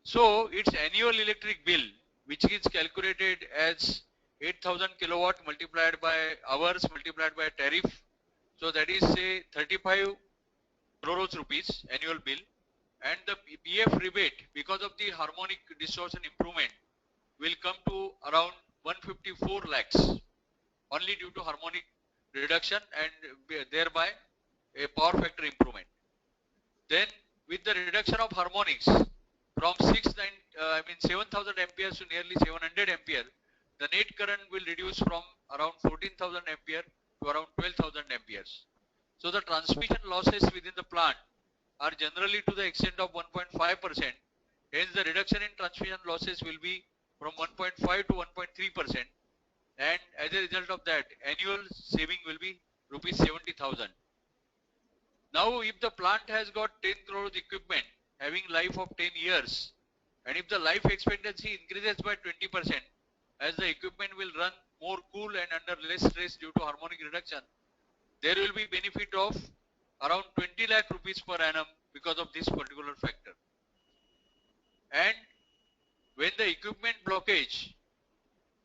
So its annual electric bill, which is calculated as 8,000 kilowatt multiplied by hours multiplied by tariff, so that is say 35 crores rupees annual bill, and the PF rebate because of the harmonic distortion improvement will come to around 154 lakhs only due to harmonic reduction and thereby a power factor improvement. Then with the reduction of harmonics from 7,000 amperes to nearly 700 ampere, the net current will reduce from around 14,000 ampere to around 12,000 amperes. So the transmission losses within the plant are generally to the extent of 1.5%. Hence the reduction in transmission losses will be from 1.5 to 1.3%. And as a result of that, annual saving will be rupees 70,000. Now if the plant has got 10 crores equipment having life of 10 years, and if the life expectancy increases by 20%, as the equipment will run more cool and under less stress due to harmonic reduction, there will be benefit of around 20 lakh rupees per annum because of this particular factor. And when the equipment blockage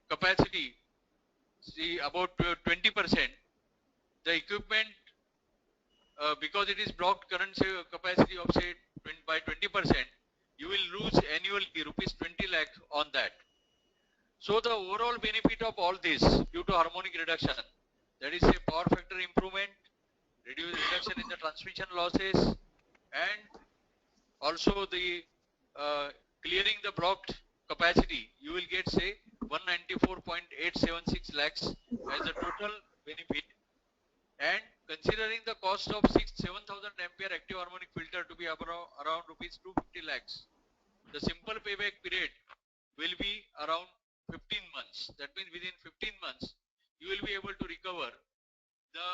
capacity, see about 20%, the equipment because it is blocked current capacity of say by 20%, you will lose annually rupees 20 lakh on that. So the overall benefit of all this due to harmonic reduction, that is a power factor improvement, reduction in the transmission losses, and also the clearing the blocked capacity, you will get say 194.876 lakhs as the total benefit. And considering the cost of 7,000 ampere active harmonic filter to be around rupees 250 lakhs, the simple payback period will be around 15 months. That means within 15 months, you will be able to recover the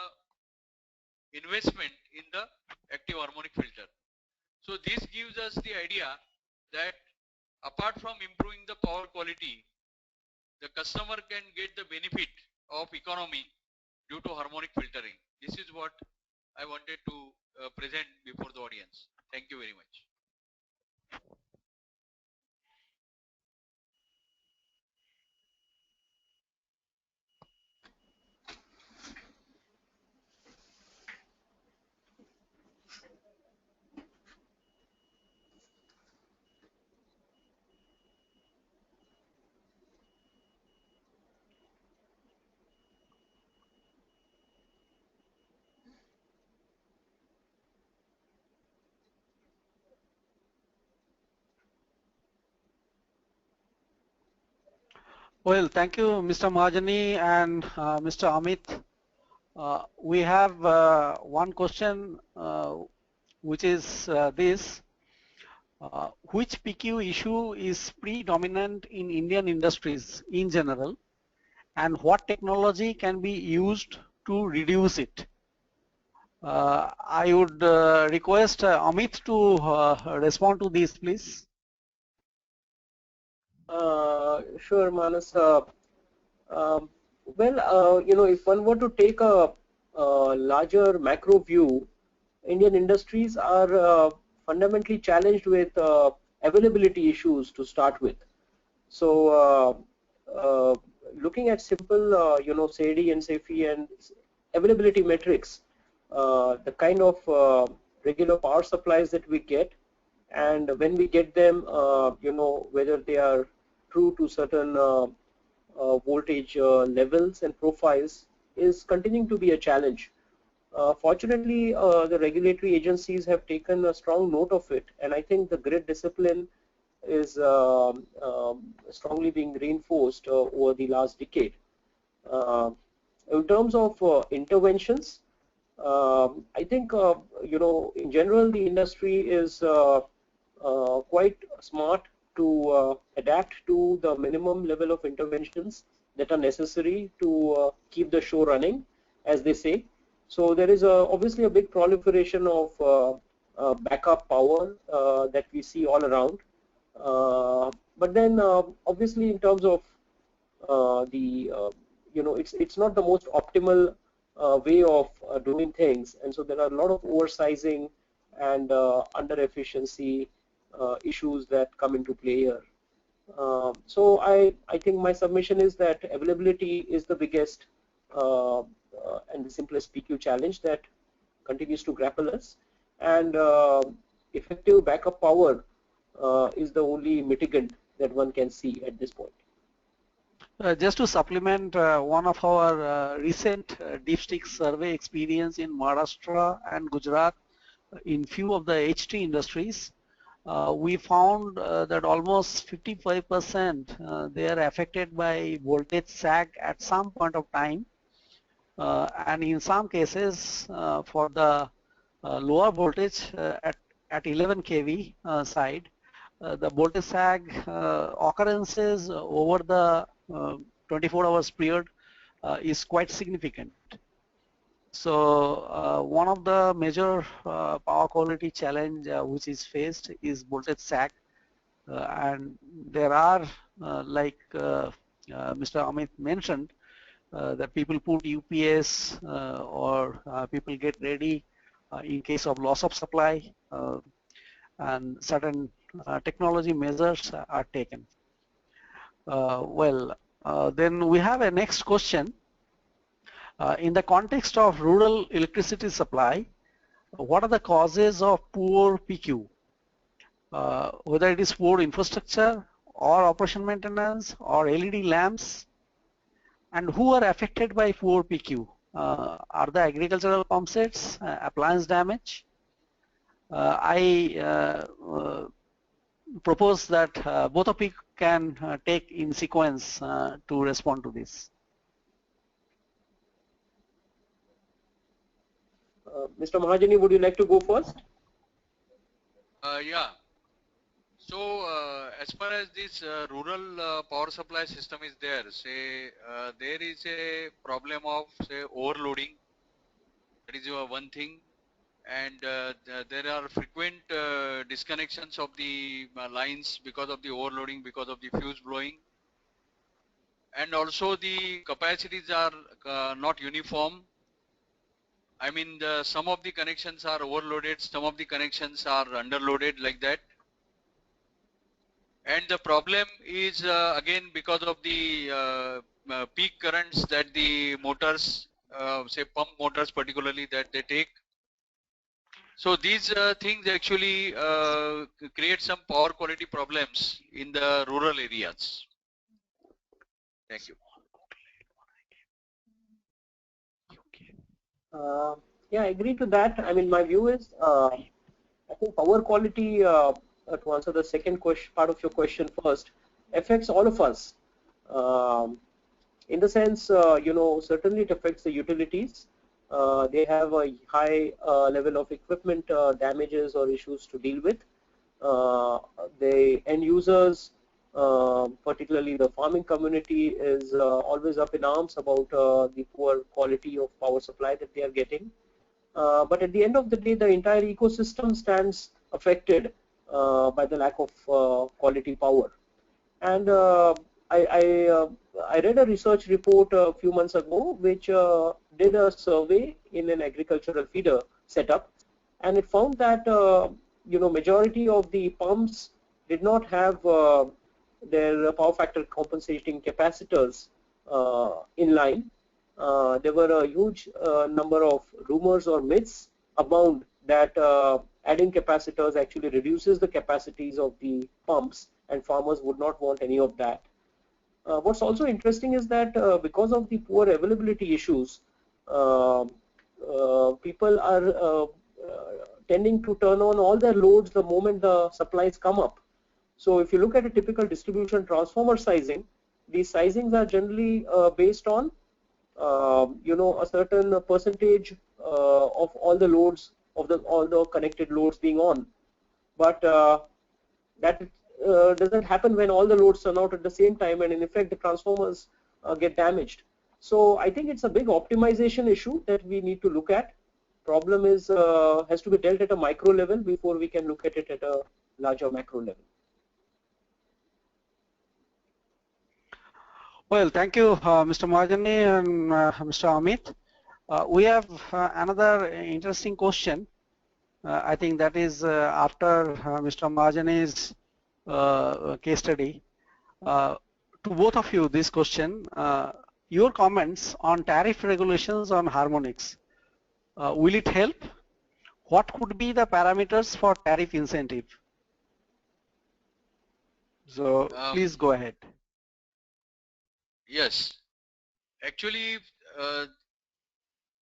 investment in the active harmonic filter. So this gives us the idea that apart from improving the power quality, the customer can get the benefit of economy due to harmonic filtering. This is what I wanted to present before the audience. Thank you very much. Well, thank you, Mr. Mahajani and Mr. Amit. We have one question, which is this. Which PQ issue is predominant in Indian industries in general, and what technology can be used to reduce it? I would request Amit to respond to this, please. Sure, Manas. If one were to take a larger macro view, Indian industries are fundamentally challenged with availability issues to start with. So, looking at simple, SAIDI and SAIFI and availability metrics, the kind of regular power supplies that we get, and when we get them, whether they are true to certain voltage levels and profiles, is continuing to be a challenge. Fortunately, the regulatory agencies have taken a strong note of it, and I think the grid discipline is strongly being reinforced over the last decade. In terms of interventions, I think in general the industry is quite smart to adapt to the minimum level of interventions that are necessary to keep the show running, as they say. So there is obviously a big proliferation of backup power that we see all around. But then obviously in terms of it's not the most optimal way of doing things, and so there are a lot of oversizing and under efficiency issues that come into play here. So I think my submission is that availability is the biggest and the simplest PQ challenge that continues to grapple us, and effective backup power is the only mitigant that one can see at this point. Just to supplement one of our recent DeepStick survey experience in Maharashtra and Gujarat in few of the HT industries, we found that almost 55% they are affected by voltage sag at some point of time, and in some cases for the lower voltage at 11 kV side, the voltage sag occurrences over the 24 hours period is quite significant. So one of the major power quality challenge which is faced is voltage sag, and there are like Mr. Amit mentioned that people put UPS or people get ready in case of loss of supply, and certain technology measures are taken. Then we have a next question. In the context of rural electricity supply, what are the causes of poor PQ? Whether it is poor infrastructure or operation maintenance or LED lamps, and who are affected by poor PQ? Are the agricultural pump sets, appliance damage? I propose that both of you can take in sequence to respond to this. Mr. Mahajani, would you like to go first? Yeah. So as far as this rural power supply system is there, say there is a problem of say overloading. That is one thing, and there are frequent disconnections of the lines because of the overloading, because of the fuse blowing, and also the capacities are not uniform. I mean, some of the connections are overloaded, some of the connections are underloaded, like that. And the problem is again because of the peak currents that the motors, say pump motors particularly, that they take. So these things actually create some power quality problems in the rural areas. Thank you. Yeah, I agree to that. I mean, my view is, I think power quality, to answer the second question, part of your question first, affects all of us. In the sense, certainly it affects the utilities. They have a high level of equipment damages or issues to deal with. The end users, particularly the farming community, is always up in arms about the poor quality of power supply that they are getting. But at the end of the day, the entire ecosystem stands affected by the lack of quality power. And I read a research report a few months ago which did a survey in an agricultural feeder setup, and it found that majority of the pumps did not have their power factor compensating capacitors in line. There were a huge number of rumors or myths abound that adding capacitors actually reduces the capacities of the pumps, and farmers would not want any of that. What's also interesting is that because of the poor availability issues, people are tending to turn on all their loads the moment the supplies come up. So if you look at a typical distribution transformer sizing, these sizings are generally based on a certain percentage of all the loads of all the connected loads being on. But that doesn't happen when all the loads turn out at the same time, and in effect the transformers get damaged. So I think it's a big optimization issue that we need to look at. Problem is has to be dealt at a micro level before we can look at it at a larger macro level. Well, thank you, Mr. Mahajani and Mr. Amit. We have another interesting question. I think that is after Mr. Mahajani's case study. To both of you, this question, your comments on tariff regulations on harmonics. Will it help? What could be the parameters for tariff incentive? So please go ahead. Yes, actually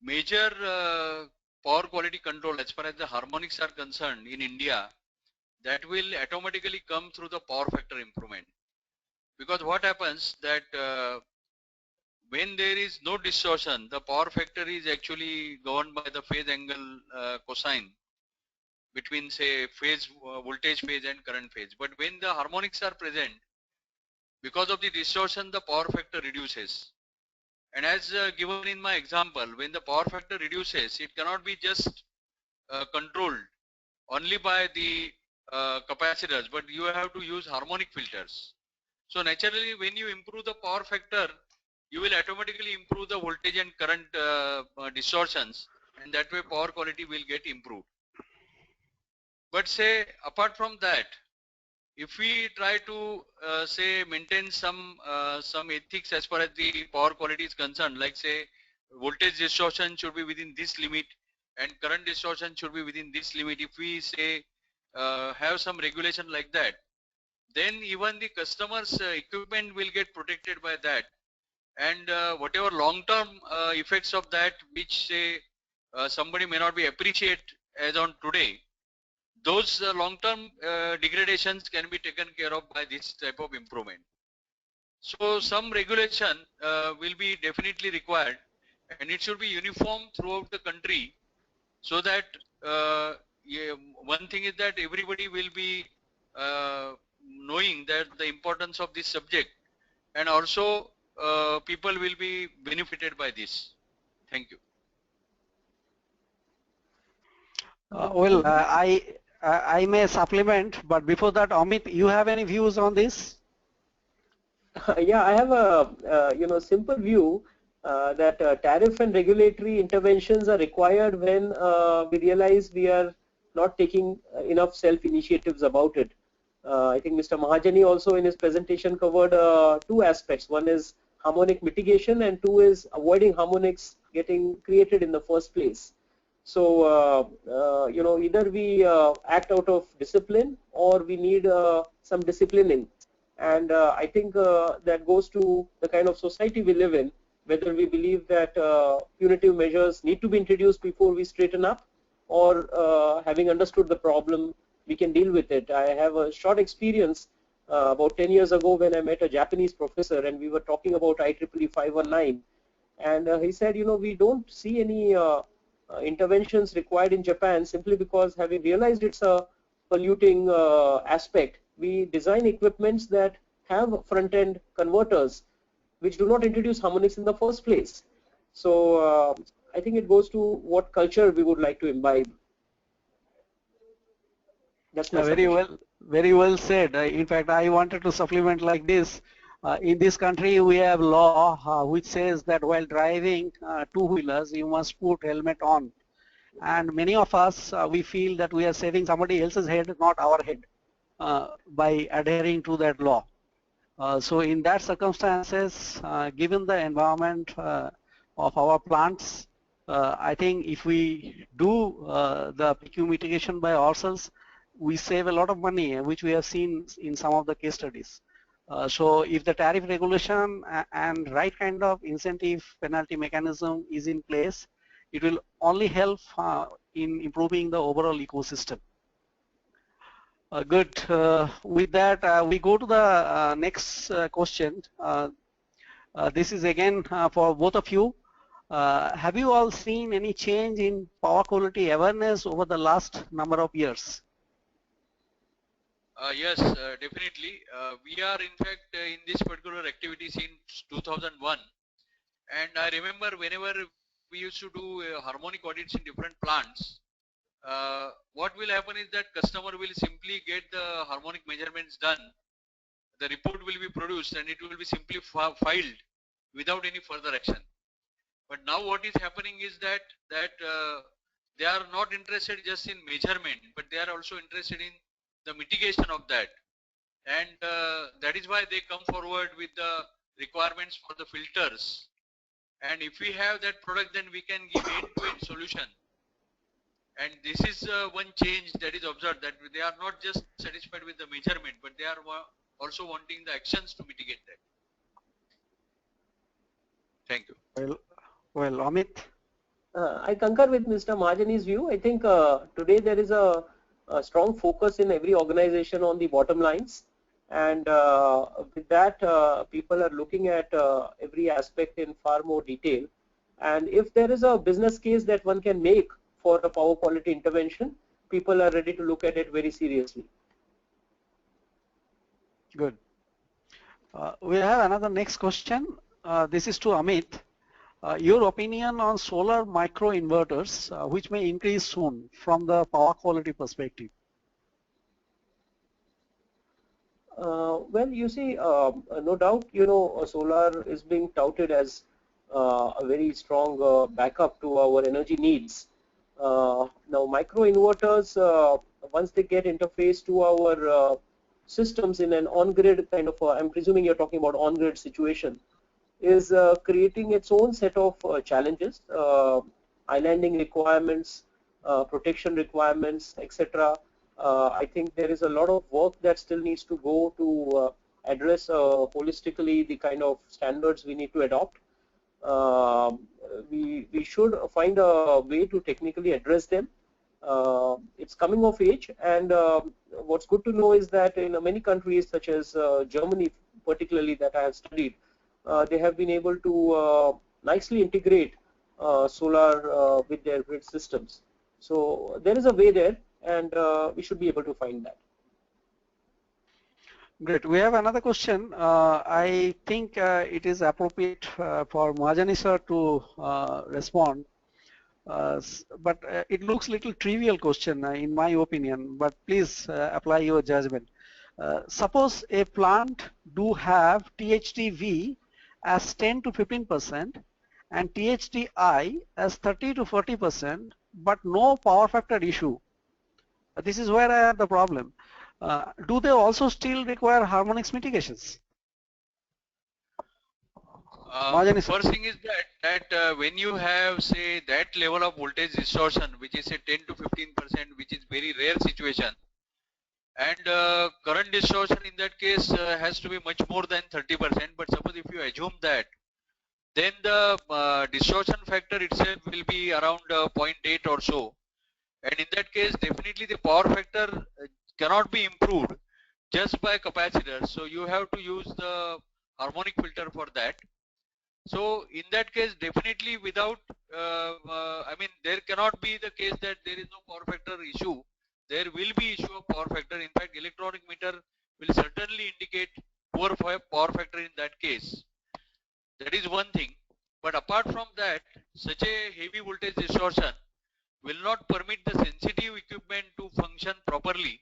major power quality control as far as the harmonics are concerned in India, that will automatically come through the power factor improvement. Because what happens that when there is no distortion, the power factor is actually governed by the phase angle cosine between say phase voltage phase and current phase. But when the harmonics are present, because of the distortion, the power factor reduces. And as given in my example, when the power factor reduces, it cannot be just controlled only by the capacitors, but you have to use harmonic filters. So naturally, when you improve the power factor, you will automatically improve the voltage and current distortions, and that way power quality will get improved. But say apart from that, if we try to say maintain some ethics as far as the power quality is concerned, like say voltage distortion should be within this limit and current distortion should be within this limit, if we say have some regulation like that, then even the customers equipment will get protected by that, and whatever long-term effects of that, which say somebody may not be appreciate as on today, those long-term degradations can be taken care of by this type of improvement. So some regulation will be definitely required, and it should be uniform throughout the country, so that one thing is that everybody will be knowing that the importance of this subject, and also people will be benefited by this. Thank you. Well, I may supplement, but before that, Amit, you have any views on this? Yeah, I have a simple view that tariff and regulatory interventions are required when we realize we are not taking enough self-initiatives about it. I think Mr. Mahajani also in his presentation covered two aspects. One is harmonic mitigation, and two is avoiding harmonics getting created in the first place. So either we act out of discipline, or we need some disciplining. And I think that goes to the kind of society we live in, whether we believe that punitive measures need to be introduced before we straighten up, or having understood the problem, we can deal with it. I have a short experience about 10 years ago when I met a Japanese professor, and we were talking about IEEE 519, and he said, we don't see any interventions required in Japan, simply because, having realized it's a polluting aspect, we design equipments that have front-end converters which do not introduce harmonics in the first place. So I think it goes to what culture we would like to imbibe. That's my very well said. In fact, I wanted to supplement like this. In this country, we have law which says that while driving two-wheelers, you must put helmet on. And many of us, we feel that we are saving somebody else's head, not our head, by adhering to that law. So in that circumstances, given the environment of our plants, I think if we do the PQ mitigation by ourselves, we save a lot of money, which we have seen in some of the case studies. So if the tariff regulation and right kind of incentive penalty mechanism is in place, it will only help in improving the overall ecosystem. Good. With that, we go to the next question. This is again for both of you. Have you all seen any change in power quality awareness over the last number of years? Yes, definitely. We are in fact in this particular activity since 2001, and I remember whenever we used to do harmonic audits in different plants, what will happen is that customer will simply get the harmonic measurements done, the report will be produced, and it will be simply filed without any further action. But now what is happening is that they are not interested just in measurement, but they are also interested in the mitigation of that, and that is why they come forward with the requirements for the filters. And if we have that product, then we can give end-to-end solution. And this is one change that is observed, that they are not just satisfied with the measurement, but they are also wanting the actions to mitigate that. Thank you. Well, Amit. I concur with Mr. Mahajani's view. I think today there is a strong focus in every organization on the bottom lines, and with that people are looking at every aspect in far more detail. And if there is a business case that one can make for a power quality intervention, people are ready to look at it very seriously. Good. We have another next question. This is to Amit. Your opinion on solar microinverters, which may increase soon from the power quality perspective? Well, you see, no doubt, solar is being touted as a very strong backup to our energy needs. Now, microinverters, once they get interfaced to our systems in an on-grid kind of, I'm presuming you're talking about on-grid situation, is creating its own set of challenges, islanding requirements, protection requirements, etc. I think there is a lot of work that still needs to go to address holistically the kind of standards we need to adopt. We should find a way to technically address them. It's coming of age, and what's good to know is that in many countries such as Germany particularly that I have studied, they have been able to nicely integrate solar with their grid systems. So there is a way there, and we should be able to find that. Great. We have another question. I think it is appropriate for Mahajani sir to respond. But it looks little trivial question in my opinion, but please apply your judgment. Suppose a plant do have THDV as 10 to 15% and THDI as 30 to 40%, but no power factor issue. This is where I have the problem. Do they also still require harmonics mitigations? First thing is that when you have, say, that level of voltage distortion, which is say 10 to 15%, which is very rare situation, and current distortion in that case has to be much more than 30%. But suppose if you assume that, then the distortion factor itself will be around 0.8 or so, and in that case definitely the power factor cannot be improved just by capacitor. So you have to use the harmonic filter for that. So in that case, definitely without, I mean, there cannot be the case that there is no power factor issue. There will be issue of power factor. In fact, electronic meter will certainly indicate poor power factor in that case. That is one thing. But apart from that, such a heavy voltage distortion will not permit the sensitive equipment to function properly,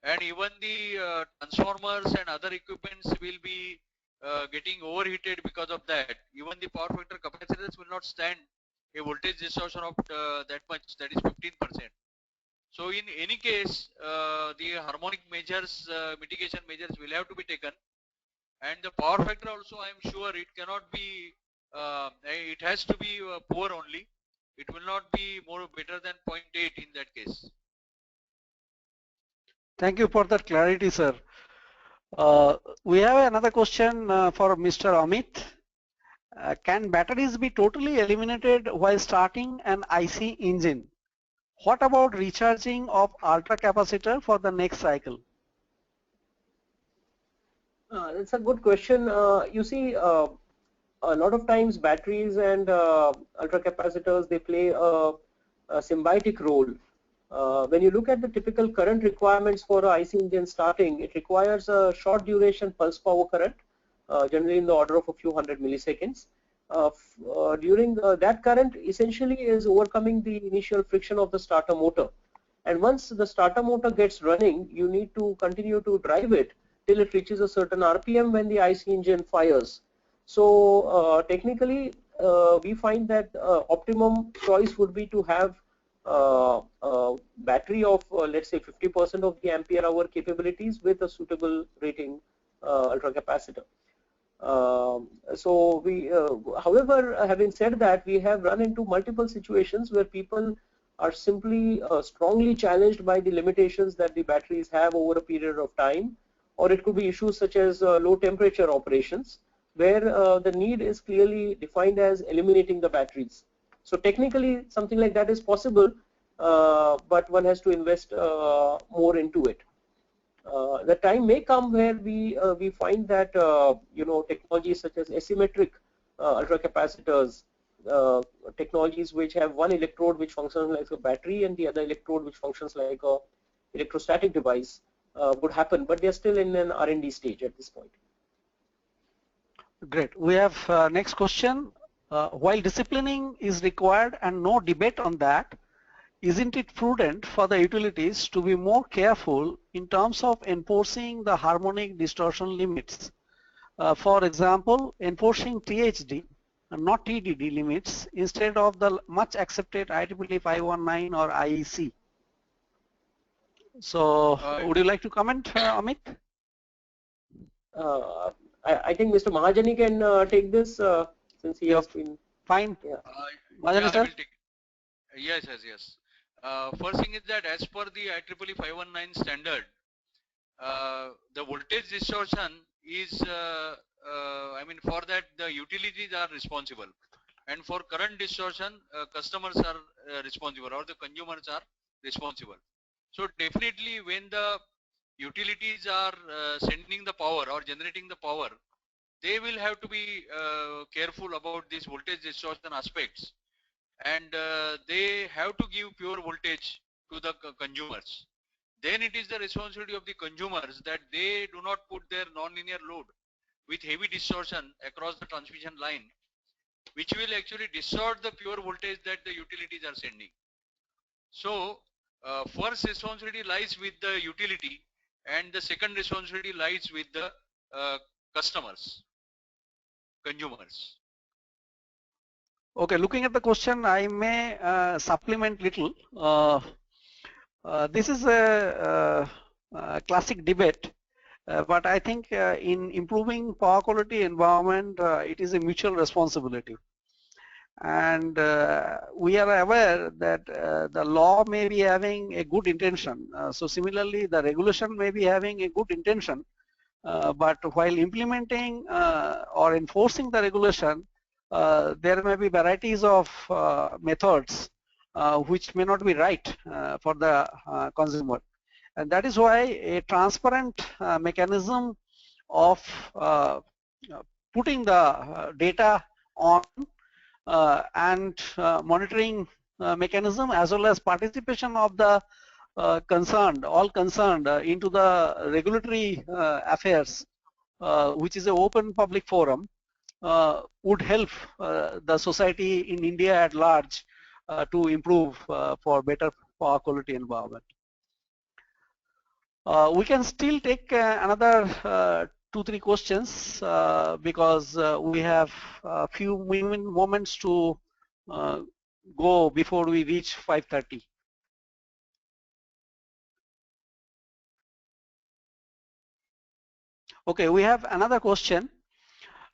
and even the transformers and other equipments will be getting overheated because of that. Even the power factor capacitors will not stand a voltage distortion of that much, that is 15%. So in any case, the harmonic measures, mitigation measures will have to be taken, and the power factor also, I am sure it cannot be, it has to be poor only. It will not be more better than 0.8 in that case. Thank you for that clarity, sir. We have another question for Mr. Amit. Can batteries be totally eliminated while starting an IC engine? What about recharging of ultra capacitor for the next cycle? That's a good question. You see, a lot of times batteries and ultra capacitors, they play a symbiotic role. When you look at the typical current requirements for a IC engine starting, it requires a short duration pulse power current, generally in the order of a few hundred milliseconds. During that current essentially is overcoming the initial friction of the starter motor. And once the starter motor gets running, you need to continue to drive it till it reaches a certain RPM when the IC engine fires. So technically, we find that optimum choice would be to have a battery of let's say 50% of the ampere hour capabilities with a suitable rating ultra capacitor. So we, however, having said that, we have run into multiple situations where people are simply strongly challenged by the limitations that the batteries have over a period of time, or it could be issues such as low temperature operations, where the need is clearly defined as eliminating the batteries. So technically something like that is possible, but one has to invest more into it. The time may come where we find that you know, technologies such as asymmetric ultra capacitors, technologies which have one electrode which functions like a battery and the other electrode which functions like a electrostatic device would happen, but they are still in an R&D stage at this point. Great. We have next question. While disciplining is required and no debate on that, isn't it prudent for the utilities to be more careful in terms of enforcing the harmonic distortion limits? For example, enforcing THD and not TDD limits instead of the much accepted IEEE 519 or IEC. So would you like to comment, Amit? I think Mr. Mahajani can take this since he has been. Fine. Yeah. Mahajani, sir? Yes. First thing is that as per the IEEE 519 standard, the voltage distortion is, I mean, for that the utilities are responsible, and for current distortion, customers are responsible, or the consumers are responsible. So definitely when the utilities are sending the power or generating the power, they will have to be careful about these voltage distortion aspects, and they have to give pure voltage to the consumers. Then it is the responsibility of the consumers that they do not put their nonlinear load with heavy distortion across the transmission line, which will actually distort the pure voltage that the utilities are sending. So first responsibility lies with the utility, and the second responsibility lies with the consumers. Okay, looking at the question, I may supplement little. This is a classic debate, but I think in improving power quality environment, it is a mutual responsibility. And we are aware that the law may be having a good intention. So similarly, the regulation may be having a good intention, but while implementing or enforcing the regulation, there may be varieties of methods which may not be right for the consumer. And that is why a transparent mechanism of putting the data on and monitoring mechanism, as well as participation of the all concerned into the regulatory affairs, which is an open public forum, would help the society in India at large to improve for better power quality environment. We can still take another 2-3 questions because we have a few moments to go before we reach 5:30. Okay, we have another question.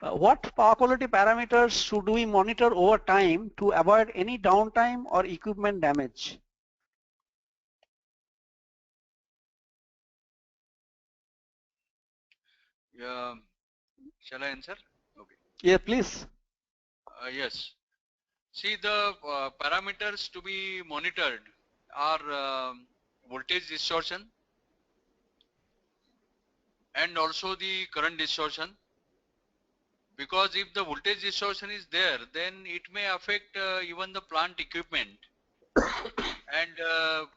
What power quality parameters should we monitor over time to avoid any downtime or equipment damage? Shall I answer? Okay. Yeah, please. Yes. See, the parameters to be monitored are voltage distortion and also the current distortion. Because if the voltage distortion is there, then it may affect even the plant equipment. And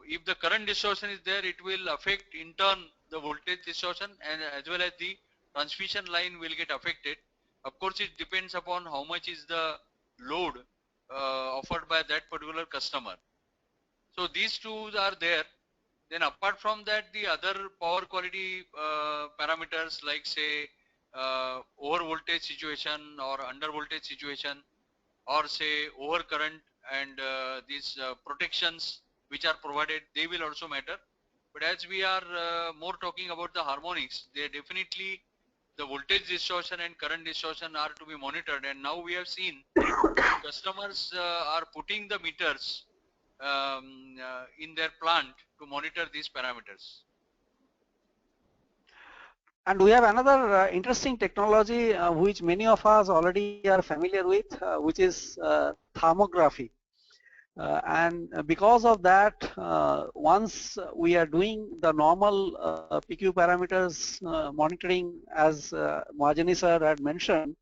if the current distortion is there, it will affect in turn the voltage distortion, and as well as the transmission line will get affected. Of course, it depends upon how much is the load offered by that particular customer. So these two are there. Then apart from that, the other power quality parameters like say over voltage situation or under voltage situation, or say over current, and these protections which are provided, they will also matter. But as we are more talking about the harmonics, they definitely, the voltage distortion and current distortion are to be monitored. And now we have seen customers are putting the meters in their plant to monitor these parameters. And we have another interesting technology which many of us already are familiar with, which is thermography. And because of that, once we are doing the normal PQ parameters monitoring, as Mahajani sir had mentioned,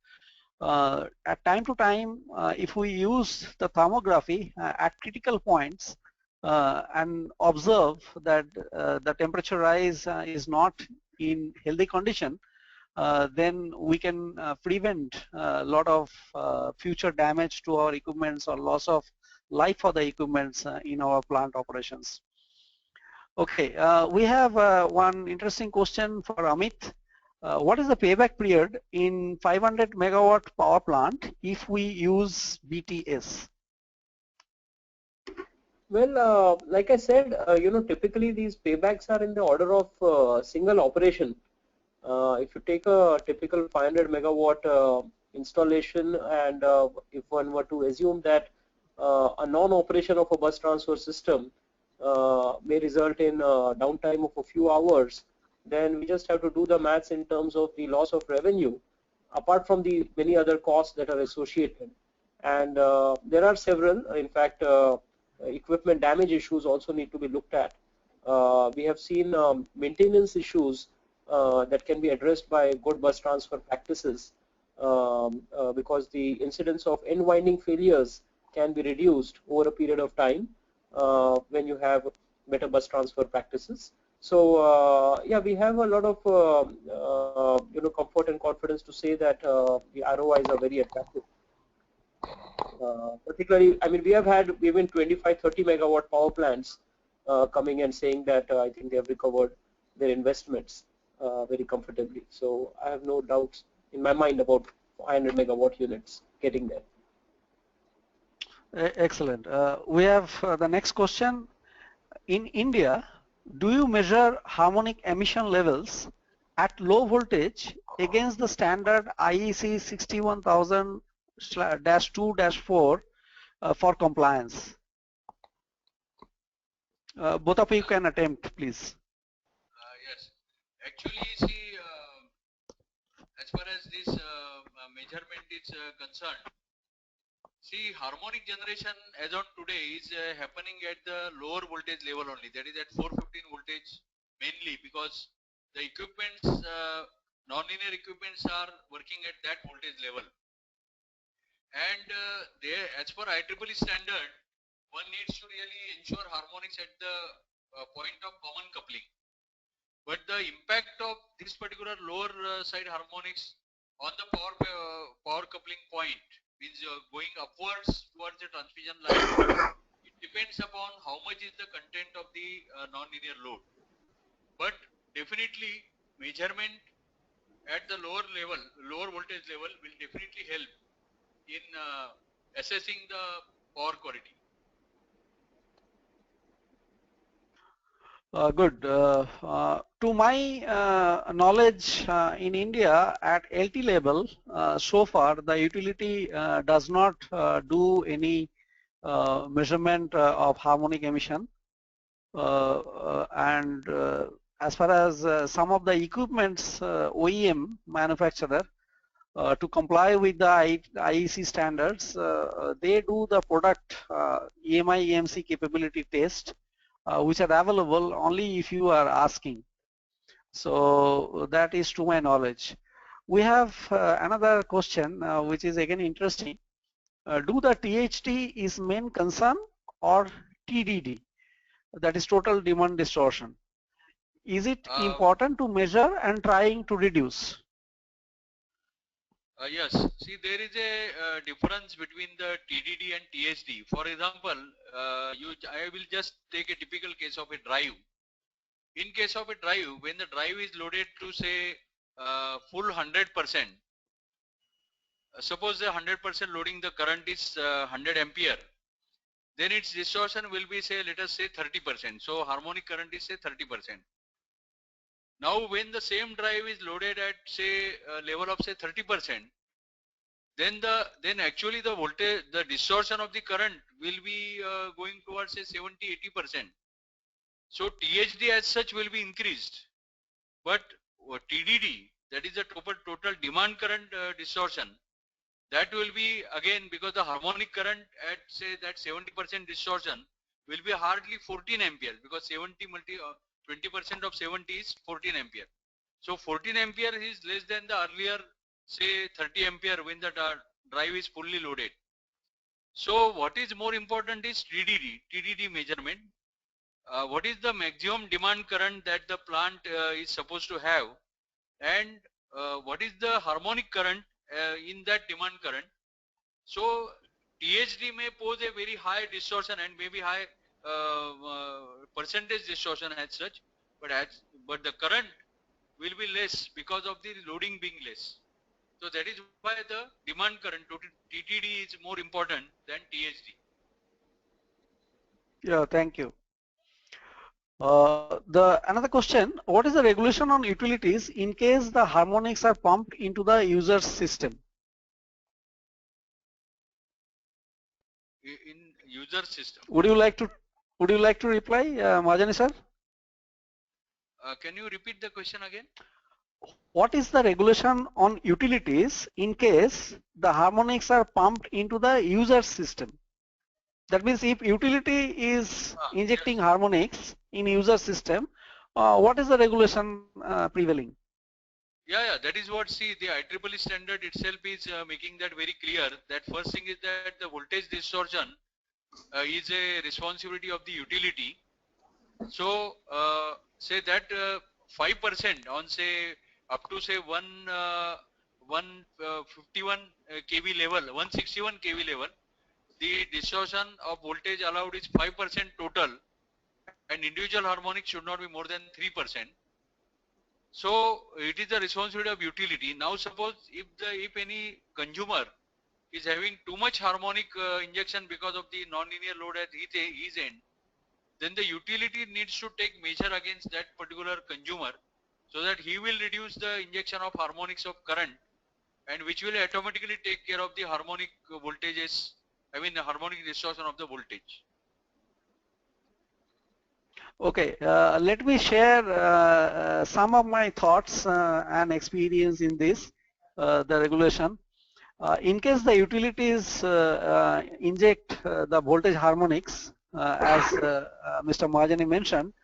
at time to time, if we use the thermography at critical points and observe that the temperature rise is not in healthy condition, then we can prevent a lot of future damage to our equipments or loss of life for the equipments in our plant operations. Okay, we have one interesting question for Amit. What is the payback period in 500 megawatt power plant if we use BTS? Well, like I said, typically these paybacks are in the order of single operation. If you take a typical 500 megawatt installation, and if one were to assume that a non-operation of a bus transfer system may result in downtime of a few hours, then we just have to do the maths in terms of the loss of revenue, apart from the many other costs that are associated. And there are several, in fact, equipment damage issues also need to be looked at. We have seen maintenance issues that can be addressed by good bus transfer practices, because the incidence of end winding failures can be reduced over a period of time when you have better bus transfer practices. So yeah, we have a lot of comfort and confidence to say that the ROIs are very attractive. Particularly, I mean, we have had even 25-30 megawatt power plants coming and saying that I think they have recovered their investments very comfortably. So I have no doubts in my mind about 500 megawatt units getting there. Excellent. We have the next question. In India, do you measure harmonic emission levels at low voltage against the standard IEC 61000-2-4 for compliance? Both of you can attempt, please. Yes, actually, see, as far as this measurement is concerned, see, harmonic generation as on today is happening at the lower voltage level only, that is at 415 voltage mainly, because the equipments, non-linear equipments are working at that voltage level. And as per IEEE standard, one needs to really ensure harmonics at the point of common coupling. But the impact of this particular lower side harmonics on the power coupling point means going upwards towards the transmission line, it depends upon how much is the content of the non-linear load. But definitely measurement at the lower level, lower voltage level, will definitely help in assessing the power quality. Good. To my knowledge, in India at LT level, so far the utility does not do any measurement of harmonic emission, and as far as some of the equipments OEM manufacturer to comply with the IEC standards, they do the product EMI EMC capability test, which are available only if you are asking. So that is to my knowledge. We have another question which is again interesting. Do the THD is main concern or TDD, that is total demand distortion? Is it important to measure and trying to reduce? Yes, see, there is a difference between the TDD and THD. For example, I will just take a typical case of a drive. In case of a drive, when the drive is loaded to say full 100%, suppose the 100% loading the current is 100 ampere, then its distortion will be, say, let us say 30%. So harmonic current is say 30%. Now when the same drive is loaded at say a level of say 30%, then actually the voltage, the distortion of the current will be going towards say 70-80%. So THD as such will be increased, but TDD, that is the total demand current distortion, that will be again, because the harmonic current at say that 70% distortion will be hardly 14 ampere, because 20% of 70 is 14 ampere. So 14 ampere is less than the earlier say 30 ampere when the drive is fully loaded. So what is more important is TDD measurement. What is the maximum demand current that the plant is supposed to have, and what is the harmonic current in that demand current. So THD may pose a very high distortion and maybe high percentage distortion as such, but the current will be less because of the loading being less. So that is why the demand current TTD is more important than THD. Yeah, thank you. Another question, what is the regulation on utilities in case the harmonics are pumped into the user's system? In user system. Would you like to reply, Mahajani sir? Can you repeat the question again? What is the regulation on utilities in case the harmonics are pumped into the user system? That means if utility is injecting harmonics in user system, what is the regulation prevailing? Yeah, that is what, see, the IEEE standard itself is making that very clear, that first thing is that the voltage distortion is a responsibility of the utility. So say that 5% on say up to say 151 kV level, 161 kV level, the distortion of voltage allowed is 5% total, and individual harmonics should not be more than 3%. So it is the responsibility of utility. Now suppose if any consumer is having too much harmonic injection because of the nonlinear load at his end, then the utility needs to take measure against that particular consumer so that he will reduce the injection of harmonics of current, and which will automatically take care of the harmonic voltages, I mean the harmonic distortion of the voltage. Okay, let me share some of my thoughts and experience in this, the regulation. In case the utilities inject the voltage harmonics, as Mr. Mahajani mentioned,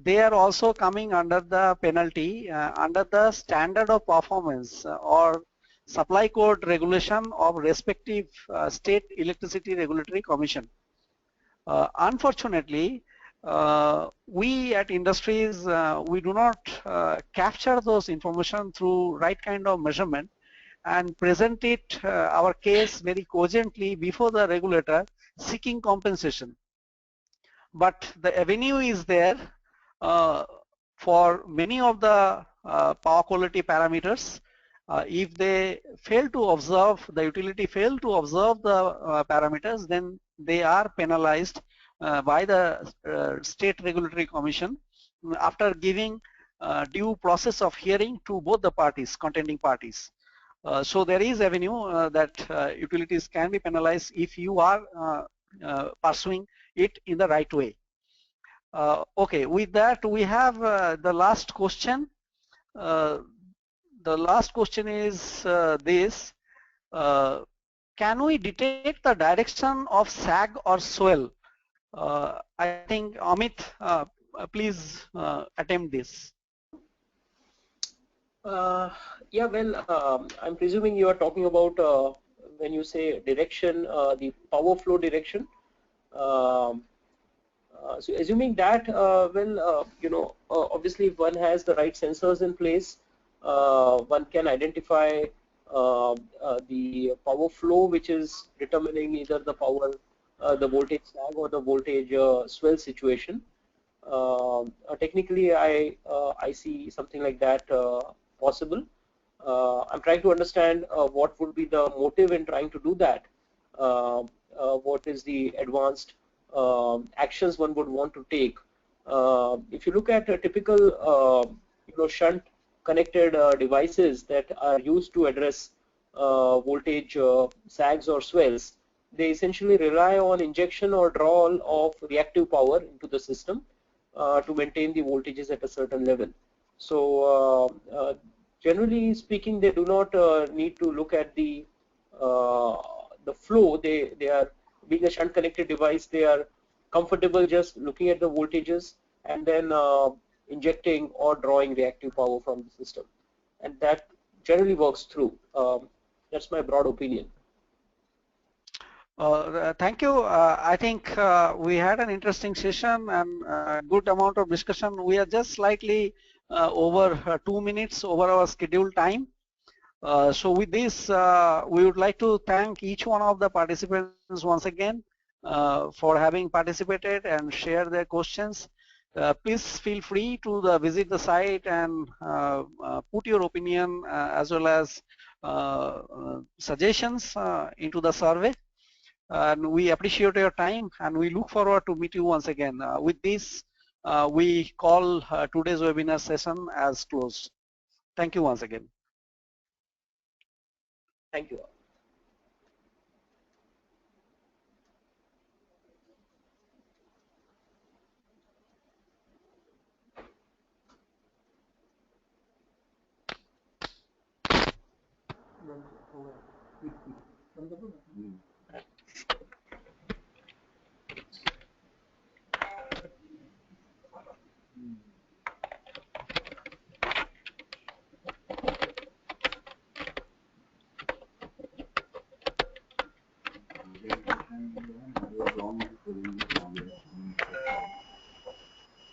they are also coming under the penalty under the standard of performance or supply code regulation of respective state electricity regulatory commission. Unfortunately, we at industries, we do not capture those information through right kind of measurement and present it our case very cogently before the regulator seeking compensation. But the avenue is there for many of the power quality parameters. If they fail to observe, the utility fail to observe the parameters, then they are penalized by the State Regulatory Commission after giving due process of hearing to both the parties, contending parties. So there is avenue that utilities can be penalized if you are pursuing it in the right way. Okay, with that we have the last question. The last question is this. Can we detect the direction of sag or swell? I think Amit, please attempt this. Yeah, well, I'm presuming you are talking about when you say direction, the power flow direction. Um, so assuming that, obviously if one has the right sensors in place, one can identify the power flow, which is determining either the power, the voltage sag or the voltage swell situation. Technically, I see something like that possible. I'm trying to understand what would be the motive in trying to do that. What is the advanced actions one would want to take? If you look at a typical, shunt connected devices that are used to address voltage sags or swells, they essentially rely on injection or drawal of reactive power into the system to maintain the voltages at a certain level. So generally speaking, they do not need to look at the flow. They are, being a shunt connected device, they are comfortable just looking at the voltages and then injecting or drawing reactive power from the system, and that generally works through. That's my broad opinion. Thank you. I think we had an interesting session and a good amount of discussion. We are just slightly over 2 minutes over our scheduled time. So with this, we would like to thank each one of the participants once again for having participated and share their questions. Please feel free to visit the site and put your opinion as well as suggestions into the survey. And we appreciate your time and we look forward to meet you once again. With this, we call today's webinar session as closed. Thank you once again. Thank you.